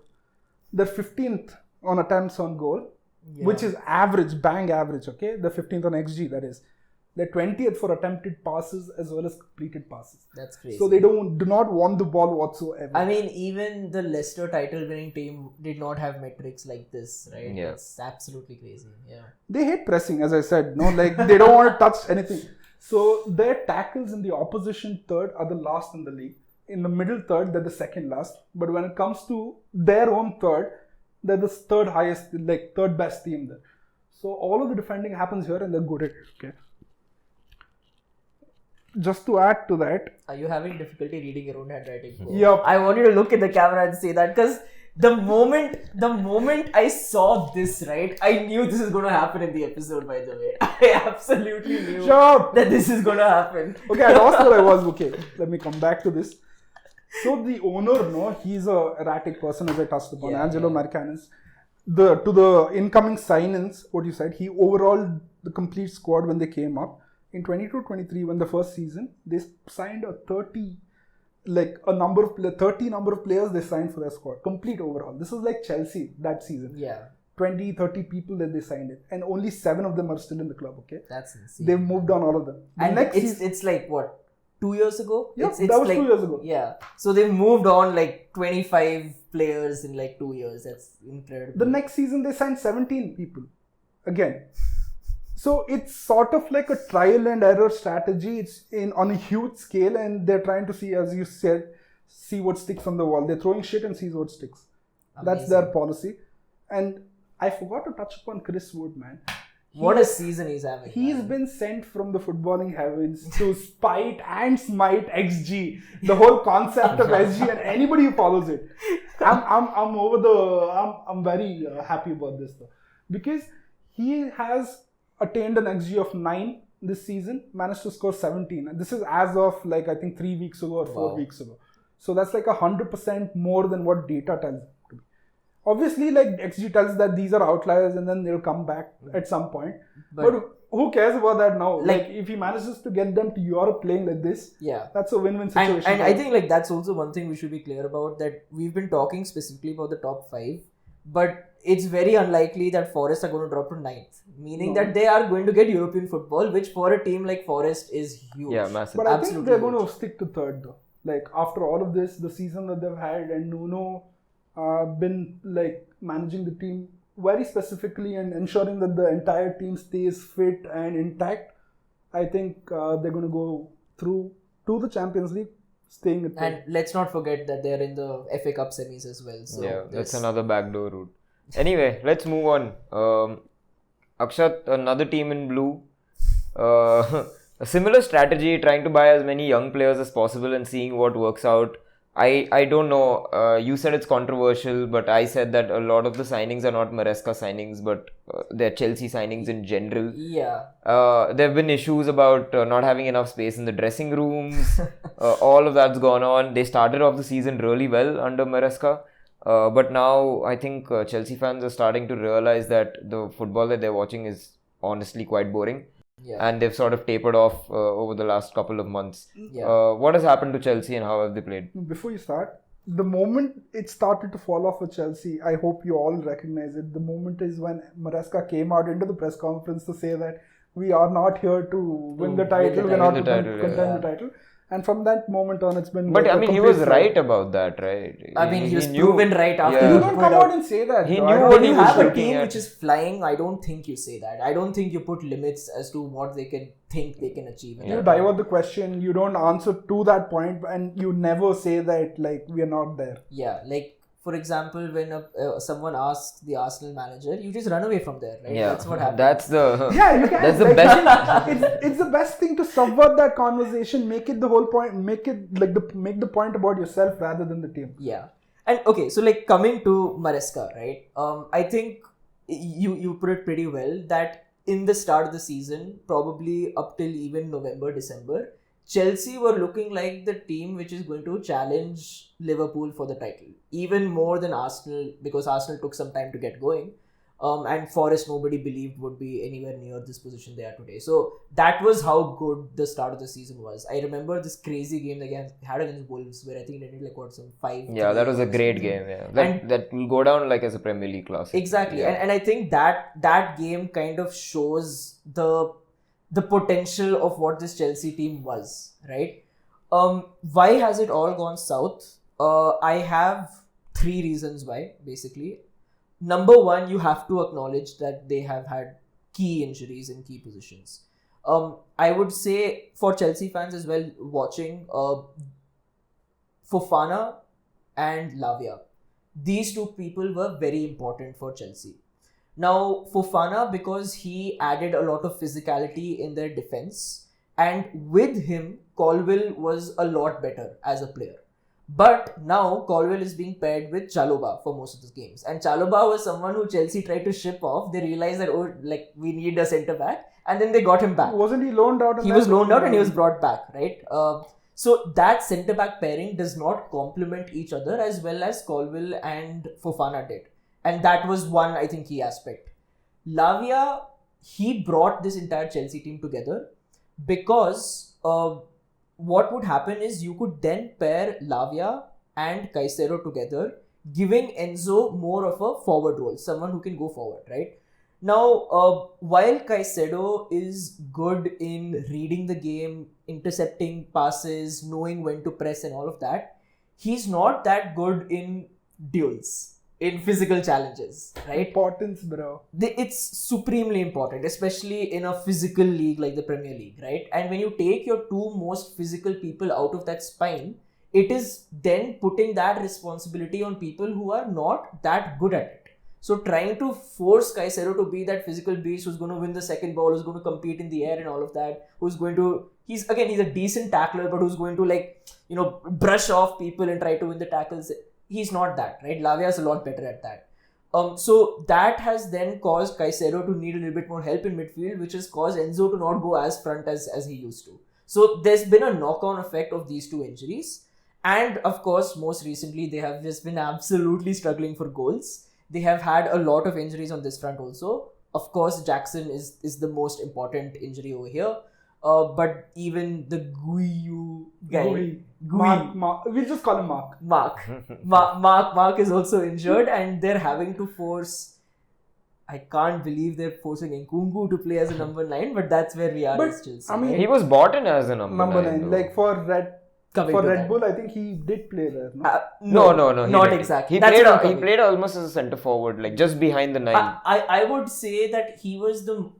They're 15th on attempts on goal, which is average, bang average, okay? They're 15th on XG, that is. They're 20th for attempted passes as well as completed passes. That's crazy. So they do not want the ball whatsoever. I mean, even the Leicester title-winning team did not have metrics like this, right? Yeah. It's absolutely crazy. Yeah. They hate pressing, as I said. No, like they don't want to touch anything. So their tackles in the opposition third are the last in the league. In the middle third, they're the second last. But when it comes to their own third, they're the third highest, like third best team there. So all of the defending happens here and they're good at it. Okay. Just to add to that. Are you having difficulty reading your own handwriting? Yep. I want you to look in the camera and say that because the moment I saw this, right, I knew this is going to happen in the episode, by the way. I absolutely knew that this is going to happen. Okay, I lost where I was. Okay, let me come back to this. So the owner, no, he's a erratic person, as I touched upon, Angelo Marcanis. To the incoming signings, what you said, he overhauled the complete squad when they came up. in 22-23 when the first season, they signed a 30 number of players they signed for their squad. Complete overall. This was like Chelsea that season. Yeah. 20, 30 people that they signed it. And only 7 of them are still in the club, okay? That's insane. They've moved on, all of them. And it's like, what, 2 years ago? Yeah, it's that was like, 2 years ago. Yeah. So they've moved on like 25 players in like 2 years. That's incredible. The next season, they signed 17 people. Again. So it's sort of like a trial and error strategy. It's on a huge scale, and they're trying to see, as you said, see what sticks on the wall. They're throwing shit and sees what sticks. Amazing. That's their policy. And I forgot to touch upon Chris Wood, man. What a season he's having. He's been sent from the footballing heavens to spite and smite XG, the whole concept of SG, and anybody who follows it. I'm very happy about this though, because he has attained an XG of 9 this season, managed to score 17. And this is as of like I think 3 weeks ago or 4 weeks ago. So that's like 100% more than what data tells. Obviously, like XG tells that these are outliers and then they'll come back at some point. But who cares about that now? Like if he manages to get them to Europe playing like this, that's a win-win situation. And I think like that's also one thing we should be clear about, that we've been talking specifically about the top 5, but it's very unlikely that Forest are going to drop to 9th, meaning that they are going to get European football, which for a team like Forest is huge. Yeah, massive. But I think they're going to stick to 3rd though. Like after all of this, the season that they've had, and Nuno been like managing the team very specifically and ensuring that the entire team stays fit and intact, I think they're going to go through to the Champions League, staying at 3rd. And let's not forget that they're in the FA Cup semis as well. So yeah, that's another backdoor route. Anyway, let's move on. Akshat, another team in blue. A similar strategy, trying to buy as many young players as possible and seeing what works out. I don't know, you said it's controversial, but I said that a lot of the signings are not Maresca signings, but they're Chelsea signings in general. Yeah. There have been issues about not having enough space in the dressing rooms. All of that's gone on. They started off the season really well under Maresca. But now I think Chelsea fans are starting to realize that the football that they're watching is honestly quite boring. Yeah. And they've sort of tapered off over the last couple of months. Yeah. What has happened to Chelsea and how have they played? Before you start, the moment it started to fall off for Chelsea, I hope you all recognize it. The moment is when Maresca came out into the press conference to say that we are not here to win the title, we're not to contend the title. And from that moment on, it's been. But I mean, he was right about that, right? I mean, he was proven right after. You don't come out and say that. He knew what he you was have a looking team at. which is flying, I don't think you say that. I don't think you put limits as to what they can think they can achieve. You divert the question, you don't answer to that point, and you never say that, like, we are not there. Yeah, like, for example, when someone asks the Arsenal manager, you just run away from there, right? Yeah, that's what happens. That's the you can. That's the best. It's the best thing to subvert that conversation. Make it the whole point. Make it like make the point about yourself rather than the team. Yeah, and okay, so like coming to Maresca, right? I think you put it pretty well that in the start of the season, probably up till even November, December, Chelsea were looking like the team which is going to challenge Liverpool for the title, even more than Arsenal, because Arsenal took some time to get going, and Forest nobody believed would be anywhere near this position they are today. So that was how good the start of the season was. I remember this crazy game they had against Wolves, where I think they did like some 5. Yeah, that was a great game. Yeah, that will go down like as a Premier League classic. Exactly, Yeah. and I think that game kind of shows the potential of what this Chelsea team was, right? Why has it all gone south? I have 3 reasons why, basically. Number 1, you have to acknowledge that they have had key injuries in key positions. I would say for Chelsea fans as well watching, Fofana and Lavia, these 2 people were very important for Chelsea. Now, Fofana, because he added a lot of physicality in their defense, and with him, Colwill was a lot better as a player. But now, Colwill is being paired with Chalobah for most of the games. And Chalobah was someone who Chelsea tried to ship off. They realized that, we need a centre-back. And then they got him back. Wasn't he loaned out? He was loaned out and he was brought back, right? So that centre-back pairing does not complement each other as well as Colwill and Fofana did. And that was one, I think, key aspect. Lavia, he brought this entire Chelsea team together. because what would happen is you could then pair Lavia and Caicedo together, giving Enzo more of a forward role, someone who can go forward, right? Now, while Caicedo is good in reading the game, intercepting passes, knowing when to press and all of that, he's not that good in duels, in physical challenges, right? Importance, bro. It's supremely important, especially in a physical league like the Premier League, right? And when you take your two most physical people out of that spine, it is then putting that responsibility on people who are not that good at it. So trying to force Caicedo to be that physical beast who's going to win the second ball, who's going to compete in the air and all of that, he's a decent tackler, but who's going to brush off people and try to win the tackles. He's not that, right? Lavia is a lot better at that. So that has then caused Caicedo to need a little bit more help in midfield, which has caused Enzo to not go as front as he used to. So there's been a knock-on effect of these two injuries. And of course, most recently, they have just been absolutely struggling for goals. They have had a lot of injuries on this front also. Of course, Jackson is the most important injury over here. But even the Guiu guy... Mark. We'll just call him Mark. Mark is also injured, and they're having to force... I can't believe they're forcing Nkunku to play as a number 9, but that's where we are But, as Chelsea. I mean, right? He was bought in as a number 9. Like for Red Coming to Red that. Bull, I think he did play there. No. No? He not didn't. exactly. He That's played. what I'm He coming. played almost as a centre forward, like just behind the 9. I would say that he was the...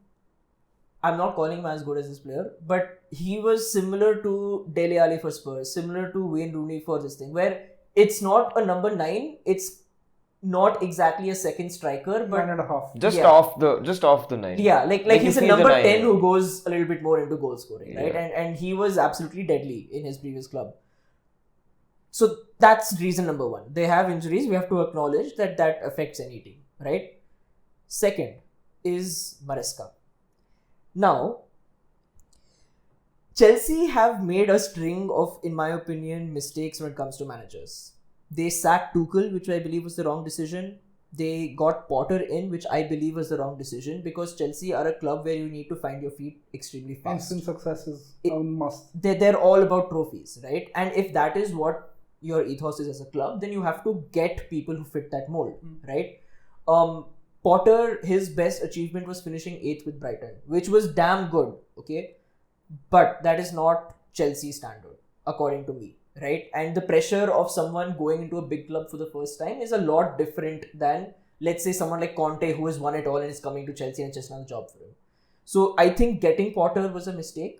I'm not calling him as good as this player, but he was similar to Dele Alli for Spurs, similar to Wayne Rooney for this thing, where it's not a number 9, it's not exactly a second striker, but 9.5. Just yeah. off the 9. yeah, like Like he's you a see number the 10 9, who goes a little bit more into goal scoring, right? Yeah. And he was absolutely deadly in his previous club. So that's reason number 1. They have injuries. We have to acknowledge that affects any team, right? Second is Maresca. Now, Chelsea have made a string of, in my opinion, mistakes when it comes to managers. They sacked Tuchel, which I believe was the wrong decision. They got Potter in, which I believe was the wrong decision, because Chelsea are a club where you need to find your feet extremely fast. Instant success is a must. They're all about trophies, right? And if that is what your ethos is as a club, then you have to get people who fit that mold, right? Potter, his best achievement was finishing 8th with Brighton, which was damn good, okay? But that is not Chelsea standard, according to me, right? And the pressure of someone going into a big club for the first time is a lot different than, let's say, someone like Conte, who has won it all and is coming to Chelsea and it's just another job for him. So I think getting Potter was a mistake.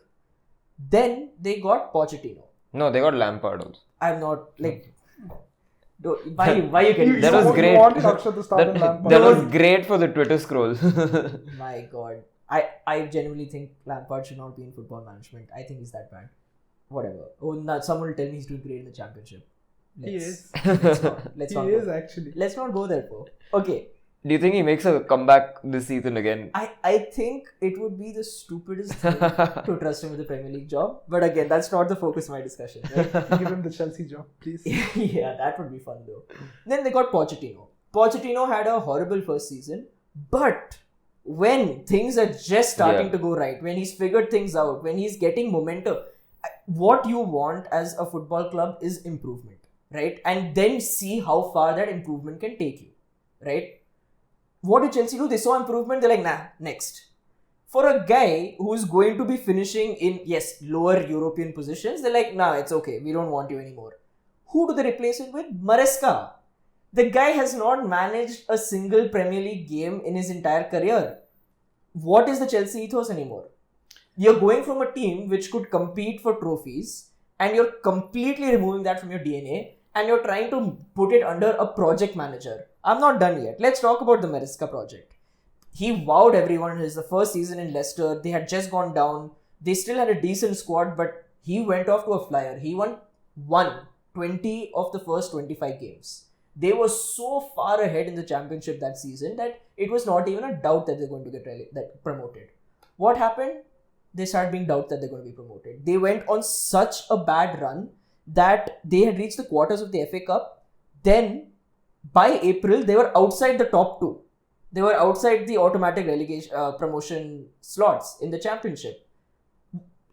Then they got Pochettino. No, they got Lampard also. I'm not like... Why you getting That was great. You want Akshat to start in Lampard. That was great for the Twitter scroll. My God. I genuinely think Lampard should not be in football management. I think he's that bad. Whatever. Oh, no, someone will tell me he's doing great in the championship. He is. Let's not He go. is actually. Let's not go there, bro. Okay. Do you think he makes a comeback this season again? I think it would be the stupidest thing to trust him with the Premier League job. But again, that's not the focus of my discussion, right? Give him the Chelsea job, please. Yeah, that would be fun though. Then they got Pochettino. Pochettino had a horrible first season, but when things are just starting to go right, when he's figured things out, when he's getting momentum, what you want as a football club is improvement, right? And then see how far that improvement can take you, right? What did Chelsea do? They saw improvement. They're like, nah, next. For a guy who's going to be finishing in, yes, lower European positions, they're like, nah, it's okay. We don't want you anymore. Who do they replace it with? Maresca. The guy has not managed a single Premier League game in his entire career. What is the Chelsea ethos anymore? You're going from a team which could compete for trophies, and you're completely removing that from your DNA, and you're trying to put it under a project manager. I'm not done yet. Let's talk about the Maresca project. He wowed everyone. It was the first season in Leicester. They had just gone down. They still had a decent squad, but he went off to a flyer. He won 20 of the first 25 games. They were so far ahead in the championship that season that it was not even a doubt that they're going to get promoted. What happened? They started being doubt that they're going to be promoted. They went on such a bad run that they had reached the quarters of the FA Cup. Then, by April, they were outside the top 2. They were outside the automatic relegation promotion slots in the championship.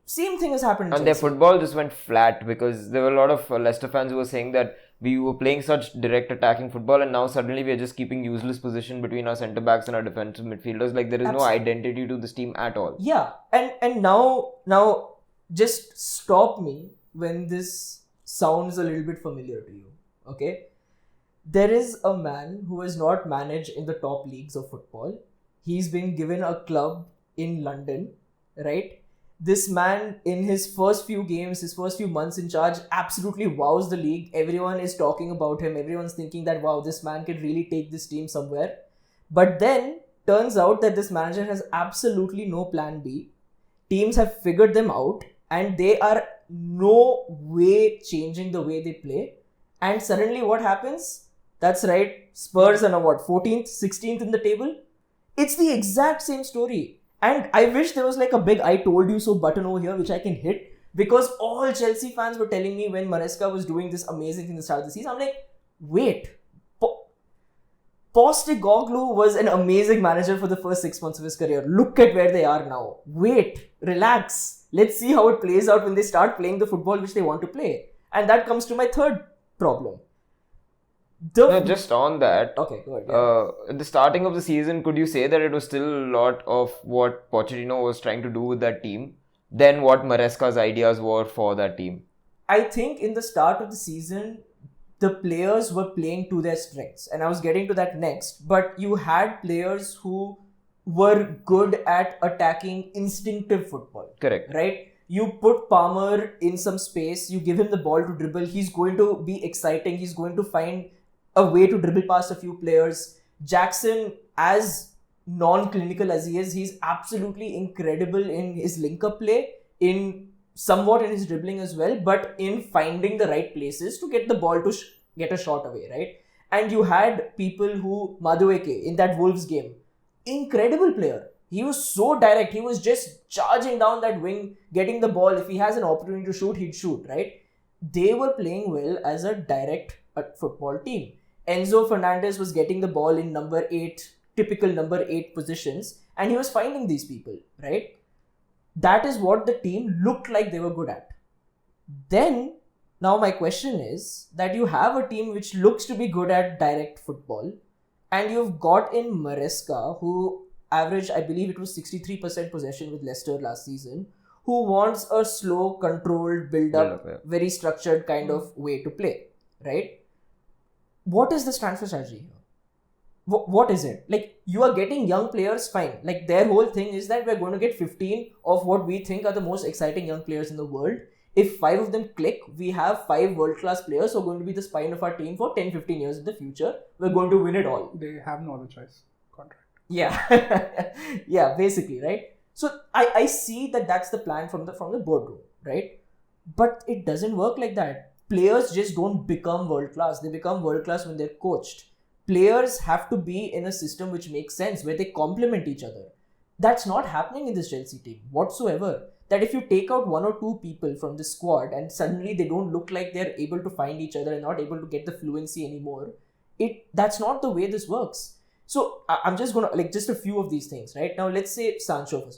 Same thing has happened in And their Chelsea. football just went flat because there were a lot of Leicester fans who were saying that we were playing such direct attacking football and now suddenly we are just keeping useless position between our centre backs and our defensive midfielders. Like there is no identity to this team at all. Yeah, and now just stop me when this sounds a little bit familiar to you. Okay, there is a man who has not managed in the top leagues of football. He's been given a club in London, right? This man, in his first few games, his first few months in charge, absolutely wows the league. Everyone is talking about him. Everyone's thinking that, wow, this man can really take this team somewhere. But then, turns out that this manager has absolutely no plan B. Teams have figured them out and they are no way changing the way they play. And suddenly what happens? That's right, Spurs are now what, 14th, 16th in the table? It's the exact same story. And I wish there was like a big I told you so button over here which I can hit, because all Chelsea fans were telling me when Maresca was doing this amazing thing at the start of the season, I'm like, wait, Postecoglou was an amazing manager for the first 6 months of his career. Look at where they are now. Wait, relax. Let's see how it plays out when they start playing the football which they want to play. And that comes to my third problem. Just on that, okay, go ahead. At the starting of the season, could you say that it was still a lot of what Pochettino was trying to do with that team than what Maresca's ideas were for that team? I think in the start of the season, the players were playing to their strengths. And I was getting to that next. But you had players who were good at attacking instinctive football. Correct. Right? You put Palmer in some space, you give him the ball to dribble, he's going to be exciting, he's going to find a way to dribble past a few players. Jackson, as non-clinical as he is, he's absolutely incredible in his link-up play, somewhat in his dribbling as well, but in finding the right places to get the ball to get a shot away, right? And you had people who, Madueke, in that Wolves game, incredible player. He was so direct. He was just charging down that wing, getting the ball. If he has an opportunity to shoot, he'd shoot, right? They were playing well as a direct football team. Enzo Fernandez was getting the ball in typical number 8 positions, and he was finding these people, right? That is what the team looked like they were good at. Then, now my question is that you have a team which looks to be good at direct football, and you've got in Maresca, who averaged, I believe it was 63% possession with Leicester last season, who wants a slow, controlled, build-up, very structured kind of way to play, right? What is this transfer strategy here? What is it? Like, you are getting young players, fine. Like, their whole thing is that we're going to get 15 of what we think are the most exciting young players in the world. If 5 of them click, we have 5 world-class players who are going to be the spine of our team for 10-15 years in the future. We're going to win it all. They have no other choice. Contract. Yeah. Yeah, basically, right? So, I see that that's the plan from the boardroom, right? But it doesn't work like that. Players just don't become world-class. They become world-class when they're coached. Players have to be in a system which makes sense, where they complement each other. That's not happening in this Chelsea team whatsoever. That if you take out 1 or 2 people from the squad and suddenly they don't look like they're able to find each other and not able to get the fluency anymore, that's not the way this works. So I'm just going to, just a few of these things, right? Now, let's say Sancho,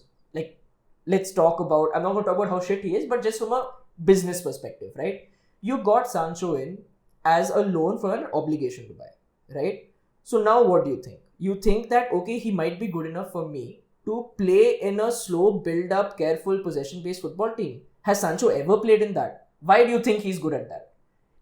let's talk about, I'm not going to talk about how shit he is, but just from a business perspective, right? You got Sancho in as a loan for an obligation to buy, right? So now what do you think? You think that, okay, he might be good enough for me to play in a slow, build-up, careful, possession-based football team. Has Sancho ever played in that? Why do you think he's good at that?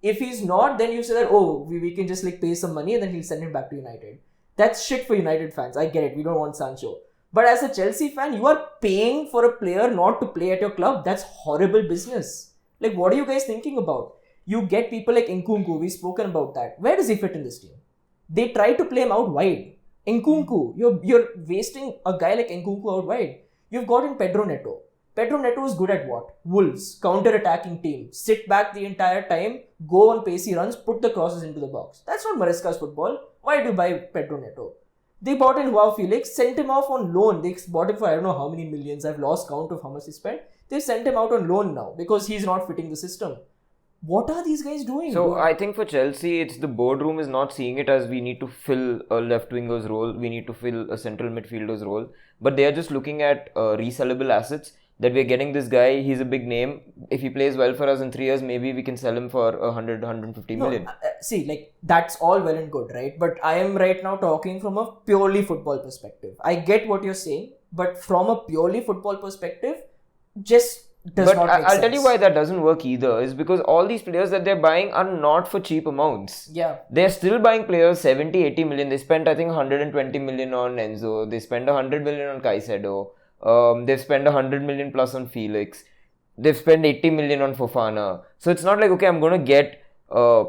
If he's not, then you say that, we can just pay some money and then he'll send him back to United. That's shit for United fans. I get it. We don't want Sancho. But as a Chelsea fan, you are paying for a player not to play at your club. That's horrible business. What are you guys thinking about? You get people like Nkunku, we've spoken about that. Where does he fit in this team? They try to play him out wide. Nkunku, you're wasting a guy like Nkunku out wide. You've got in Pedro Neto. Pedro Neto is good at what? Wolves, counter-attacking team. Sit back the entire time, go on pacey runs, put the crosses into the box. That's not Maresca's football. Why do you buy Pedro Neto? They bought in Joao Felix, sent him off on loan. They bought him for I don't know how many millions. I've lost count of how much they spent. They sent him out on loan now because he's not fitting the system. What are these guys doing? So I think for Chelsea, it's the boardroom is not seeing it as we need to fill a left winger's role, we need to fill a central midfielder's role, but they are just looking at resellable assets. that we're getting this guy. He's a big name. If he plays well for us in 3 years, maybe we can sell him for 150 million. See, like, that's all well and good, right? But I am right now talking from a purely football perspective. I get what you're saying, but from a purely football perspective, just does But not make sense. I'll tell you why that doesn't work either. Is because all these players that they're buying are not for cheap amounts. Yeah. They're still buying players 70, 80 million. They spent, I think, 120 million on Enzo. They spent 100 million on Caicedo. They've spent 100 million plus on Felix. They've spent 80 million on Fofana. So it's not like, okay, I'm going to get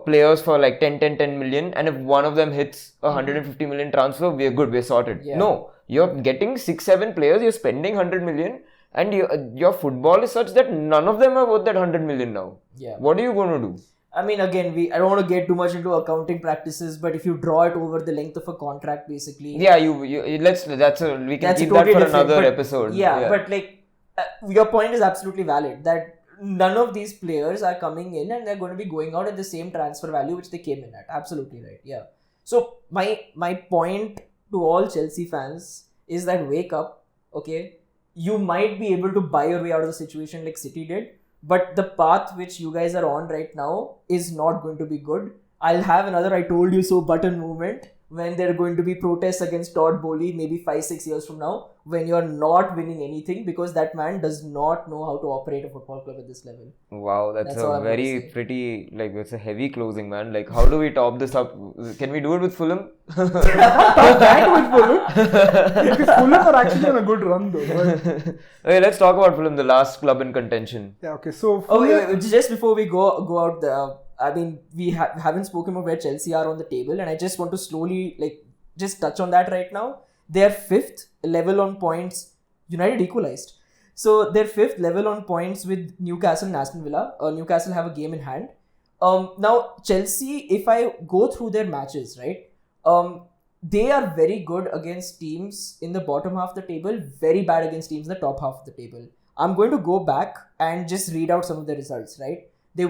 players for like 10 million, and if one of them hits 150 million transfer, we're good, we're sorted. Yeah. No, you're getting 6-7 players, you're spending 100 million, and your football is such that none of them are worth that 100 million now. Yeah. What are you going to do? I mean, again, I don't want to get too much into accounting practices, but if you draw it over the length of a contract, basically. Yeah, we can keep that totally for different, another episode. Yeah, but like, your point is absolutely valid that none of these players are coming in and they're going to be going out at the same transfer value which they came in at. Absolutely right. Yeah. So my point to all Chelsea fans is that wake up, okay? You might be able to buy your way out of the situation like City did, but the path which you guys are on right now is not going to be good. I'll have another I told you so button moment when there are going to be protests against Todd Bowley maybe 5-6 years from now, when you're not winning anything because that man does not know how to operate a football club at this level. Wow, that's all a I'm gonna very say. pretty, like, it's a heavy closing, man. Like, how do we top this up? Can we do it with Fulham? Because Fulham are actually on a good run though. But... Okay, let's talk about Fulham, the last club in contention. Yeah, okay. So Oh, wait, just before we go out there, I mean, we haven't spoken about where Chelsea are on the table, and I just want to slowly, like, just touch on that right now. They're 5th level on points. United equalized. So they're 5th level on points with Newcastle and Aston Villa. Newcastle have a game in hand. Now, Chelsea, if I go through their matches, right, they are very good against teams in the bottom half of the table, very bad against teams in the top half of the table. I'm going to go back and just read out some of the results, right? They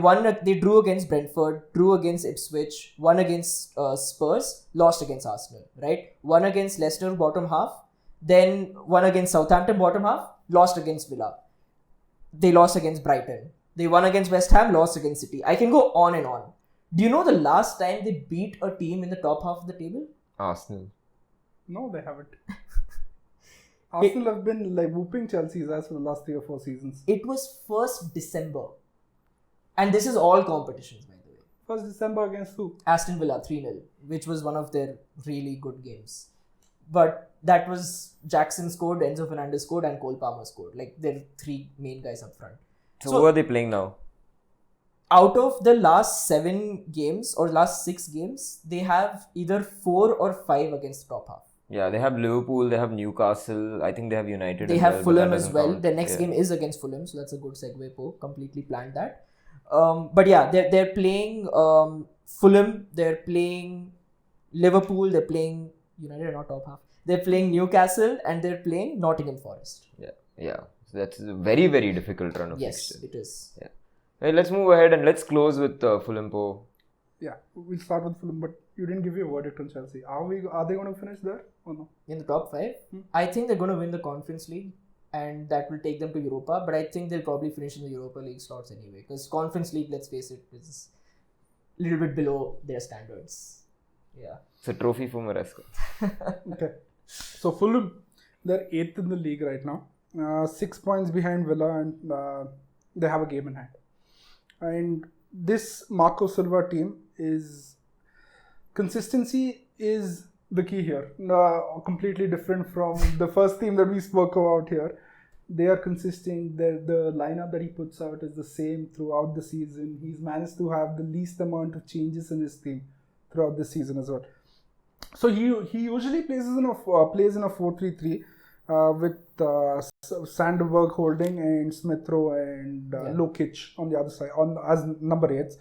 drew against Brentford, drew against Ipswich, won against Spurs, lost against Arsenal, right? Won against Leicester bottom half, then won against Southampton bottom half, lost against Villa. They lost against Brighton. They won against West Ham, lost against City. I can go on and on. Do you know the last time they beat a team in the top half of the table? Arsenal. No, they haven't. Arsenal have been like whooping Chelsea's ass for the last 3 or 4 seasons. It was 1st December. And this is all competitions, by the way. 1st December against who? Aston Villa 3-0, which was one of their really good games. But that was Jackson scored, Enzo Fernandez scored, and Cole Palmer scored. Like, they're 3 main guys up front. So who are they playing now? Out of the last 7 games or last 6 games, they have either 4 or 5 against the top half. Yeah, they have Liverpool, they have Newcastle, I think they have United. They as have well, but Fulham that as doesn't well. count. Their next Yeah. game is against Fulham, so that's a good segue, Po. Completely planned that. But yeah, they're playing Fulham, they're playing Liverpool, they're playing United, not top half. They're playing Newcastle and they're playing Nottingham Forest. Yeah. So that's a very, very difficult run of Yes, fixtures. it is. Yeah. Hey, let's move ahead and let's close with Fulham, Po. Yeah, we'll start with Fulham, but you didn't give your verdict on Chelsea. Are they going to finish there or no? In the top 5, I think they're going to win the Conference League, and that will take them to Europa. But I think they'll probably finish in the Europa League slots anyway, because Conference League, let's face it, is a little bit below their standards. Yeah. It's a trophy for Maresca. Okay. So Fulham, they're 8th in the league right now. 6 points behind Villa, and they have a game in hand. And this Marco Silva team is... Consistency is the key here. Completely different from the first team that we spoke about here. They are consistent. The lineup that he puts out is the same throughout the season. He's managed to have the least amount of changes in his team throughout the season as well. So he usually plays in a 4-3-3 with Sanderberg holding and Smith Rowe and Lokic on the other side as number 8s.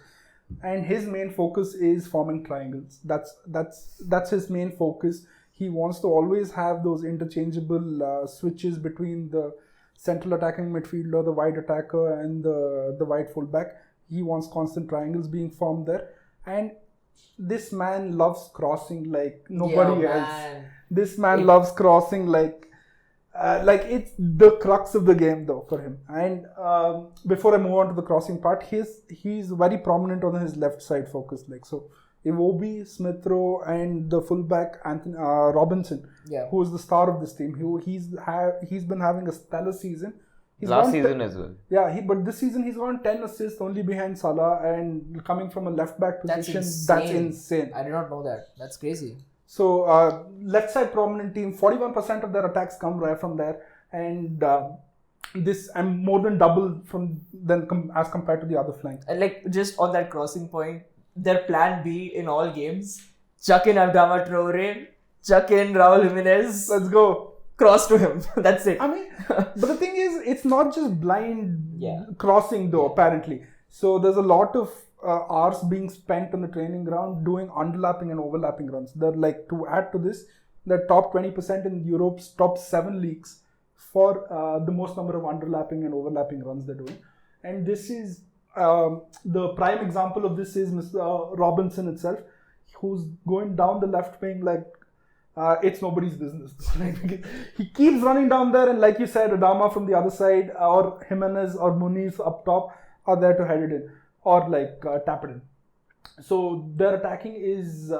And his main focus is forming triangles. That's his main focus. He wants to always have those interchangeable switches between the central attacking midfielder, the wide attacker, and the wide fullback. He wants constant triangles being formed there. And this man loves crossing like nobody else. This man loves crossing like It's the crux of the game though for him. And before I move on to the crossing part, he's very prominent on his left side focus. Iwobi, Smith Rowe, and the fullback Anthony Robinson, who is the star of this team. He's been having a stellar season. Last season as well. Yeah, but this season he's got 10 assists only behind Salah, and coming from a left back position, that's insane. I did not know that. That's crazy. So left side prominent team, 41% of their attacks come right from there, and more than double as compared to the other flank. And just on that crossing point, their plan B in all games: chuck in Adama Traore, chuck in Raul Jimenez. Let's go. Cross to him. That's it. I mean, but the thing is, it's not just blind crossing though, apparently. So there's a lot of hours being spent on the training ground doing underlapping and overlapping runs. They're to add to this, they're top 20% in Europe's top 7 leagues for the most number of underlapping and overlapping runs they're doing. And this is the prime example of this is Mr. Robinson itself, who's going down the left wing it's nobody's business. He keeps running down there, and like you said, Adama from the other side, or Jimenez or Muniz up top are there to head it in or tap it in. So their attacking is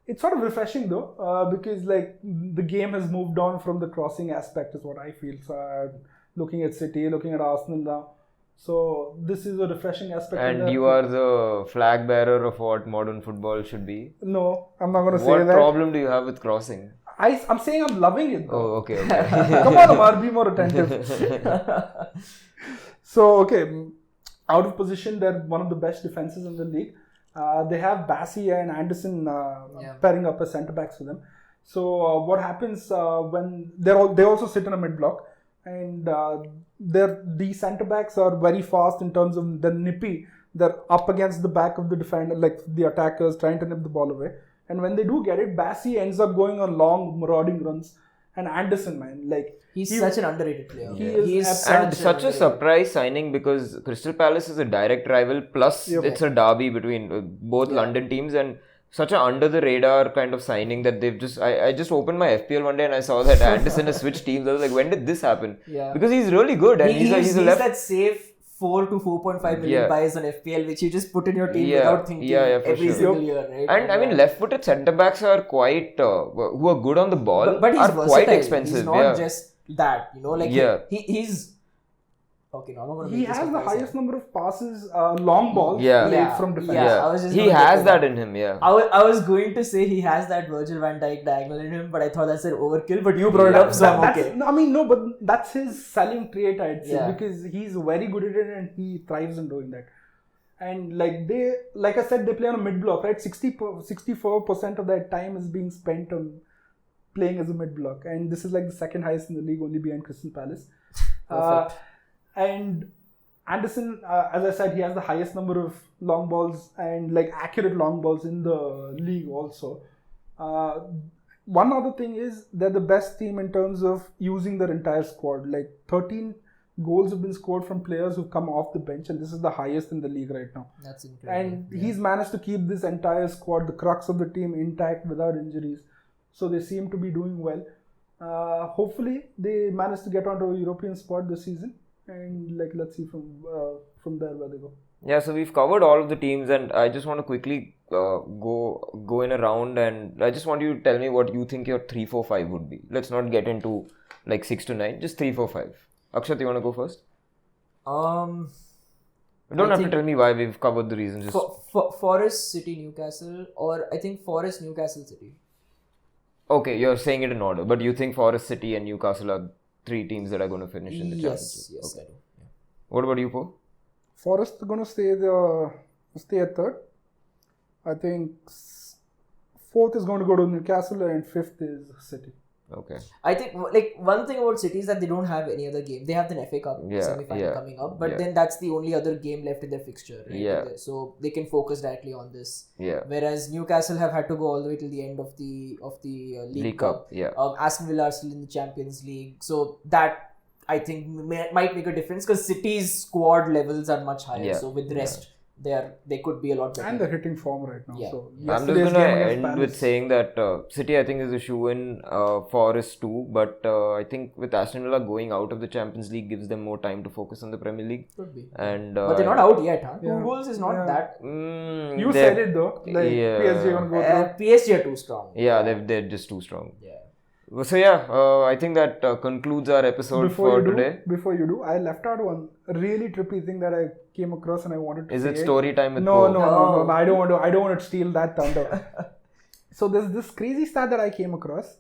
it's sort of refreshing though, because the game has moved on from the crossing aspect is what I feel. So looking at City, looking at Arsenal now. So this is a refreshing aspect. And you are the flag bearer of what modern football should be. No, I'm not going to say that. What problem do you have with crossing? I'm saying I'm loving it though. Oh, okay. Come on, Amar, be more attentive. So, out of position, they're one of the best defenses in the league. They have Bassi and Anderson pairing up as centre backs for them. So what happens when they also sit in a mid block, and the centre backs are very fast in terms of they're nippy. They're up against the back of the defender, the attackers trying to nip the ball away. And when they do get it, Bassi ends up going on long marauding runs. And Anderson, man, he's such an underrated player. He is such a surprise signing, because Crystal Palace is a direct rival, plus it's a derby between both London teams, and such an under the radar kind of signing that they've just I just opened my FPL one day and I saw that Anderson has switched teams. I was like, when did this happen? Because he's really good, and he's that safe 4 to 4.5 million buys on FPL, which you just put in your team without thinking every single year, right? And I mean, left-footed centre-backs are quite, who are good on the ball, but he's are versatile. quite expensive. He's not just that, he's... Okay, no, I'm not going to He has the highest number of passes, long balls from defense. I was just he has that in him, I was going to say he has that Virgil van Dijk diagonal in him, but I thought that's an overkill, but you brought it up, so I'm okay. But that's his selling trait, I'd say, because he's very good at it and he thrives in doing that. And like I said, they play on a mid-block, right? 64% of their time is being spent on playing as a mid-block. And this is the second highest in the league, only behind Crystal Palace. Perfect. And Anderson, as I said, he has the highest number of long balls and accurate long balls in the league also. One other thing is they're the best team in terms of using their entire squad. 13 goals have been scored from players who've come off the bench, and this is the highest in the league right now. That's incredible. And he's managed to keep this entire squad, the crux of the team, intact without injuries. So they seem to be doing well. Hopefully they manage to get onto a European spot this season. And let's see from there where they go. Yeah, so we've covered all of the teams, and I just want to quickly go in a round, and I just want you to tell me what you think your 3-4-5 would be. Let's not get into 6 to 9, just 3-4-5. Akshat, you want to go first? You don't have to tell me why. We've covered the reasons. Just... Forest, City, Newcastle, or I think Forest, Newcastle, City. Okay, you're saying it in order, but you think Forest, City, and Newcastle are 3 teams that are going to finish in the championship? Yes, okay. I do. Yeah. What about you, Po? Forest are going to stay at third. I think 4th is going to go to Newcastle, and 5th is City. Okay. I think one thing about City is that they don't have any other game. They have the FA Cup semi-final coming up, but then that's the only other game left in their fixture. Right? Yeah. So they can focus directly on this. Yeah. Whereas Newcastle have had to go all the way till the end of the League Cup. Yeah. Aston Villa are still in the Champions League, so that I think might make a difference because City's squad levels are much higher. So with the rest they could be a lot better. And they're hitting form right now. Yeah. So I'm just yesterday's going to game against end Palace- with saying that City, I think, is a shoe-in, Forest too. But I think with Aston Villa going out of the Champions League gives them more time to focus on the Premier League. Could be. And But they're not out yet, huh? Yeah. 2 goals is not Yeah. that. You said it though. Like Yeah. PSG gonna go through. PSG are too strong. Yeah, they're just too strong. Yeah. So yeah, I think that concludes our episode for today. Before you do, I left out one really trippy thing that I came across and I wanted to Is say. it story time with No, Paul? no. I don't want to steal that thunder. So there's this crazy stat that I came across.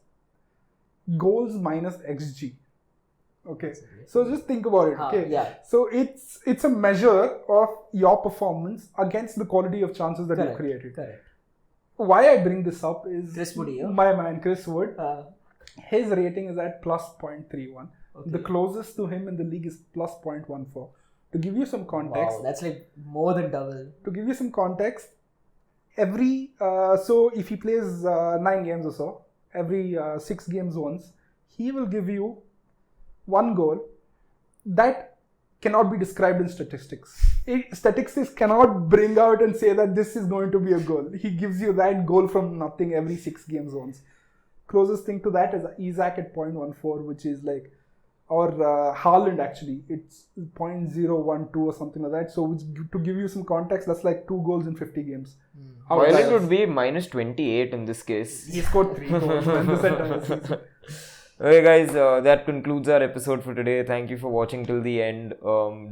Goals minus XG. Okay. So just think about it. Okay. Yeah. So it's a measure of your performance against the quality of chances that you Correct. created. Correct. Why I bring this up is Chris Wood, yeah? my man Chris Wood. Uh, His rating is at plus 0.31. Okay. The closest to him in the league is plus 0.14. To give you some context, wow, that's like more than double. to give you some context, so if he plays 9 games or so, every 6 games once, he will give you 1 goal that cannot be described in statistics. Statistics cannot bring out and say that this is going to be a goal. He gives you that goal from nothing every 6 games once. Closest thing to that is Isak at 0.14, which is like, or Haaland actually, it's 0.012 or something like that. So to give you some context, that's like 2 goals in 50 games. Haaland would be minus 28 in this case. He scored 3 goals in this entire season. Okay guys, that concludes our episode for today. Thank you for watching till the end.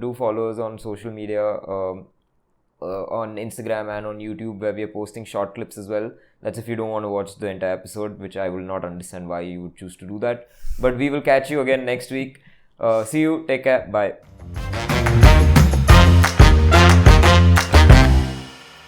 Do follow us on social media, on Instagram and on YouTube, where we are posting short clips as well. That's if you don't want to watch the entire episode, which I will not understand why you would choose to do that. But we will catch you again next week. See you. Take care. Bye.